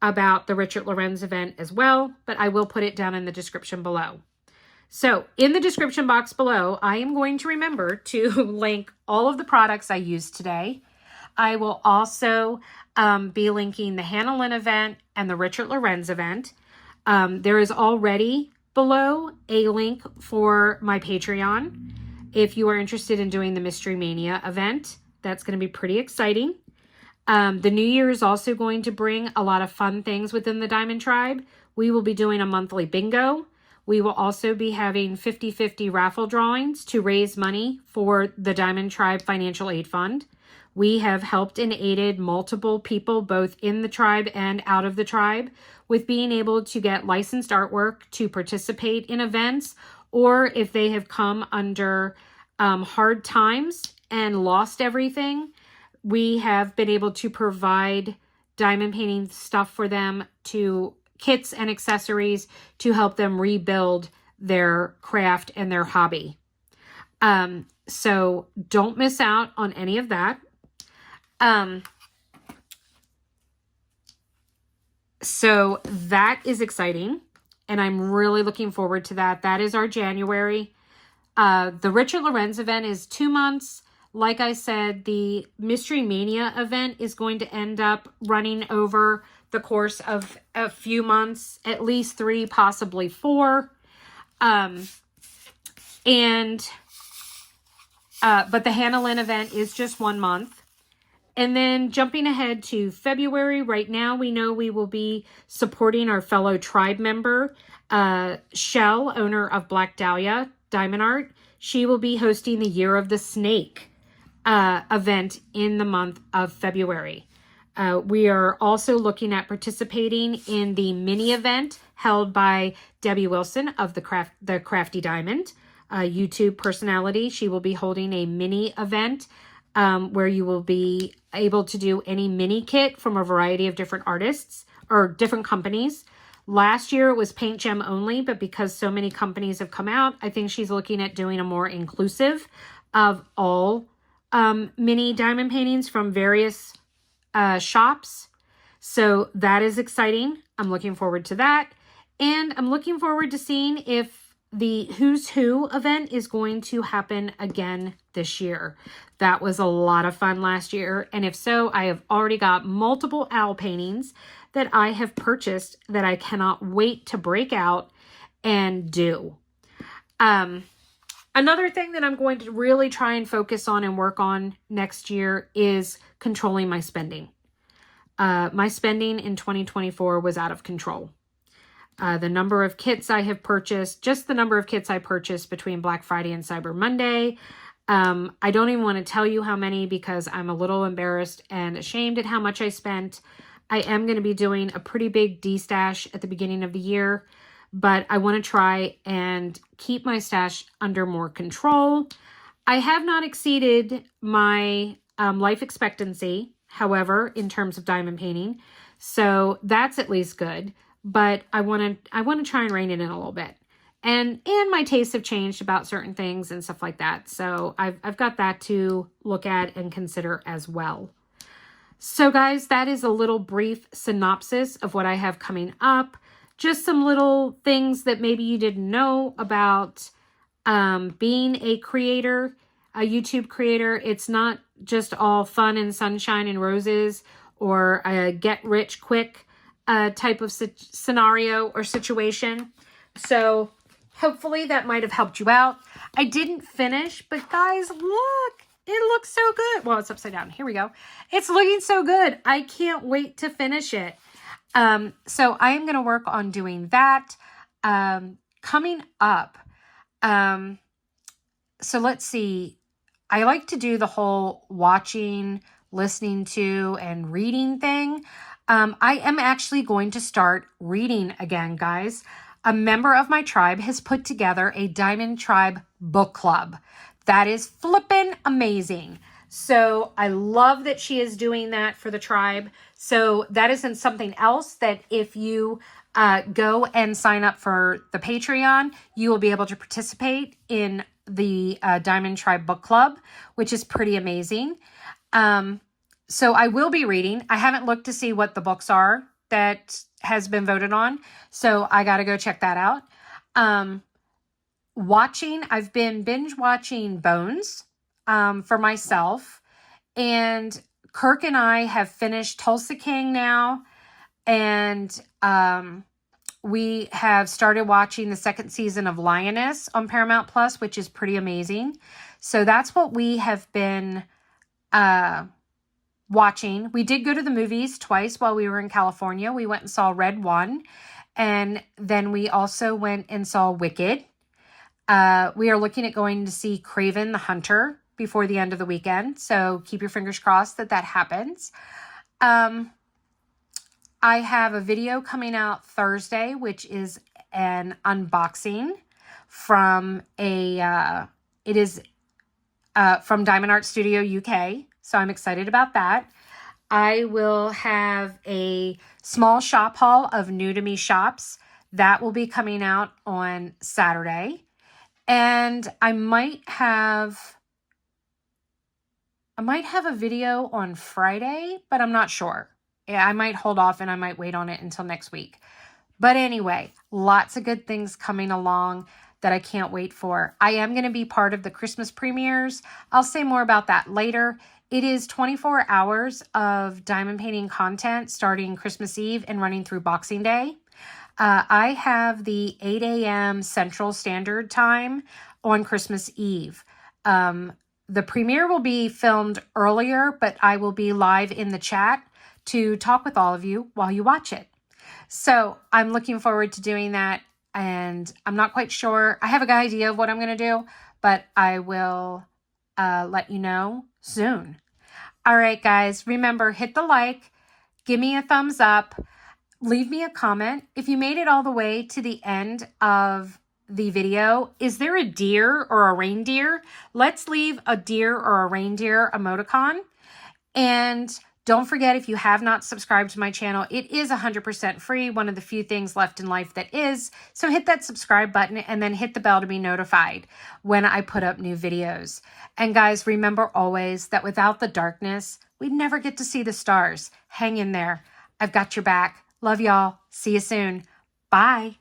about the Richard Lorenz event as well, but I will put it down in the description below. So in the description box below, I am going to remember to link all of the products I used today. I will also be linking the Hannah Lynn event and the Richard Lorenz event. There is already below a link for my Patreon if you are interested in doing the Mystery Mania event. That's going to be pretty exciting. The new year is also going to bring a lot of fun things within the Diamond Tribe. We will be doing a monthly bingo. We will also be having 50-50 raffle drawings to raise money for the Diamond Tribe Financial Aid Fund. We have helped and aided multiple people, both in the tribe and out of the tribe, with being able to get licensed artwork to participate in events, or if they have come under hard times and lost everything, we have been able to provide diamond painting stuff for them, to kits and accessories to help them rebuild their craft and their hobby. So don't miss out on any of that. So that is exciting, and I'm really looking forward to that. That is our January. The Richard Lorenz event is 2 months. Like I said, the Mystery Mania event is going to end up running over the course of a few months, at least 3, possibly 4. But the Hannah Lynn event is just 1 month. And then jumping ahead to February, right now we know we will be supporting our fellow tribe member, Shell, owner of Black Dahlia Diamond Art. She will be hosting the Year of the Snake event in the month of February. We are also looking at participating in the mini event held by Debbie Wilson of the Crafty Diamond, YouTube personality. She will be holding a mini event where you will be able to do any mini kit from a variety of different artists or different companies. Last year it was paint gem only, but because so many companies have come out, I think she's looking at doing a more inclusive of all mini diamond paintings from various shops. So that is exciting. I'm looking forward to that. And I'm looking forward to seeing if the Who's Who event is going to happen again this year. That was a lot of fun last year. And if so, I have already got multiple owl paintings that I have purchased that I cannot wait to break out and do. Another thing that I'm going to really try and focus on and work on next year is controlling my spending. My spending in 2024 was out of control. The number of kits I have purchased, just the number of kits I purchased between Black Friday and Cyber Monday. I don't even want to tell you how many because I'm a little embarrassed and ashamed at how much I spent. I am going to be doing a pretty big de-stash at the beginning of the year, but I want to try and keep my stash under more control. I have not exceeded my life expectancy, however, in terms of diamond painting. So that's at least good. But I want to try and rein it in a little bit. And my tastes have changed about certain things and stuff like that. So I've got that to look at and consider as well. So guys, that is a little brief synopsis of what I have coming up. Just some little things that maybe you didn't know about being a creator, a YouTube creator. It's not just all fun and sunshine and roses or a get rich quick type of scenario or situation. So hopefully that might have helped you out. I didn't finish, but guys, look, it looks so good. Well, it's upside down. Here we go. It's looking so good. I can't wait to finish it. So I am going to work on doing that. Coming up. So let's see. I like to do the whole watching, listening to, and reading thing. I am actually going to start reading again, guys. A member of my tribe has put together a Diamond Tribe book club. That is flippin' amazing. So I love that she is doing that for the tribe. So that isn't something else that if you go and sign up for the Patreon, you will be able to participate in the Diamond Tribe book club, which is pretty amazing. So I will be reading. I haven't looked to see what the books are that has been voted on. So I got to go check that out. I've been binge watching Bones for myself. And Kirk and I have finished Tulsa King now. And we have started watching the second season of Lioness on Paramount Plus, which is pretty amazing. So that's what we have been watching. We did go to the movies twice while we were in California. We went and saw Red 1, and then we also went and saw Wicked. We are looking at going to see Craven the Hunter before the end of the weekend, so keep your fingers crossed that that happens. I have a video coming out Thursday, which is an unboxing from from Diamond Art Studio UK. So I'm excited about that. I will have a small shop haul of new to me shops. That will be coming out on Saturday. And I might have a video on Friday, but I'm not sure. Yeah, I might hold off and I might wait on it until next week. But anyway, lots of good things coming along that I can't wait for. I am going to be part of the Christmas premieres. I'll say more about that later. It is 24 hours of diamond painting content starting Christmas Eve and running through Boxing Day. I have the 8 a.m. Central Standard Time on Christmas Eve. The premiere will be filmed earlier, but I will be live in the chat to talk with all of you while you watch it. So I'm looking forward to doing that, and I'm not quite sure. I have a good idea of what I'm going to do, but I will let you know soon. All right, guys, remember, hit the like, give me a thumbs up, leave me a comment. If you made it all the way to the end of the video, is there a deer or a reindeer? Let's leave a deer or a reindeer emoticon. And don't forget, if you have not subscribed to my channel, it is 100% free, one of the few things left in life that is. So hit that subscribe button and then hit the bell to be notified when I put up new videos. And guys, remember always that without the darkness, we'd never get to see the stars. Hang in there. I've got your back. Love y'all. See you soon. Bye.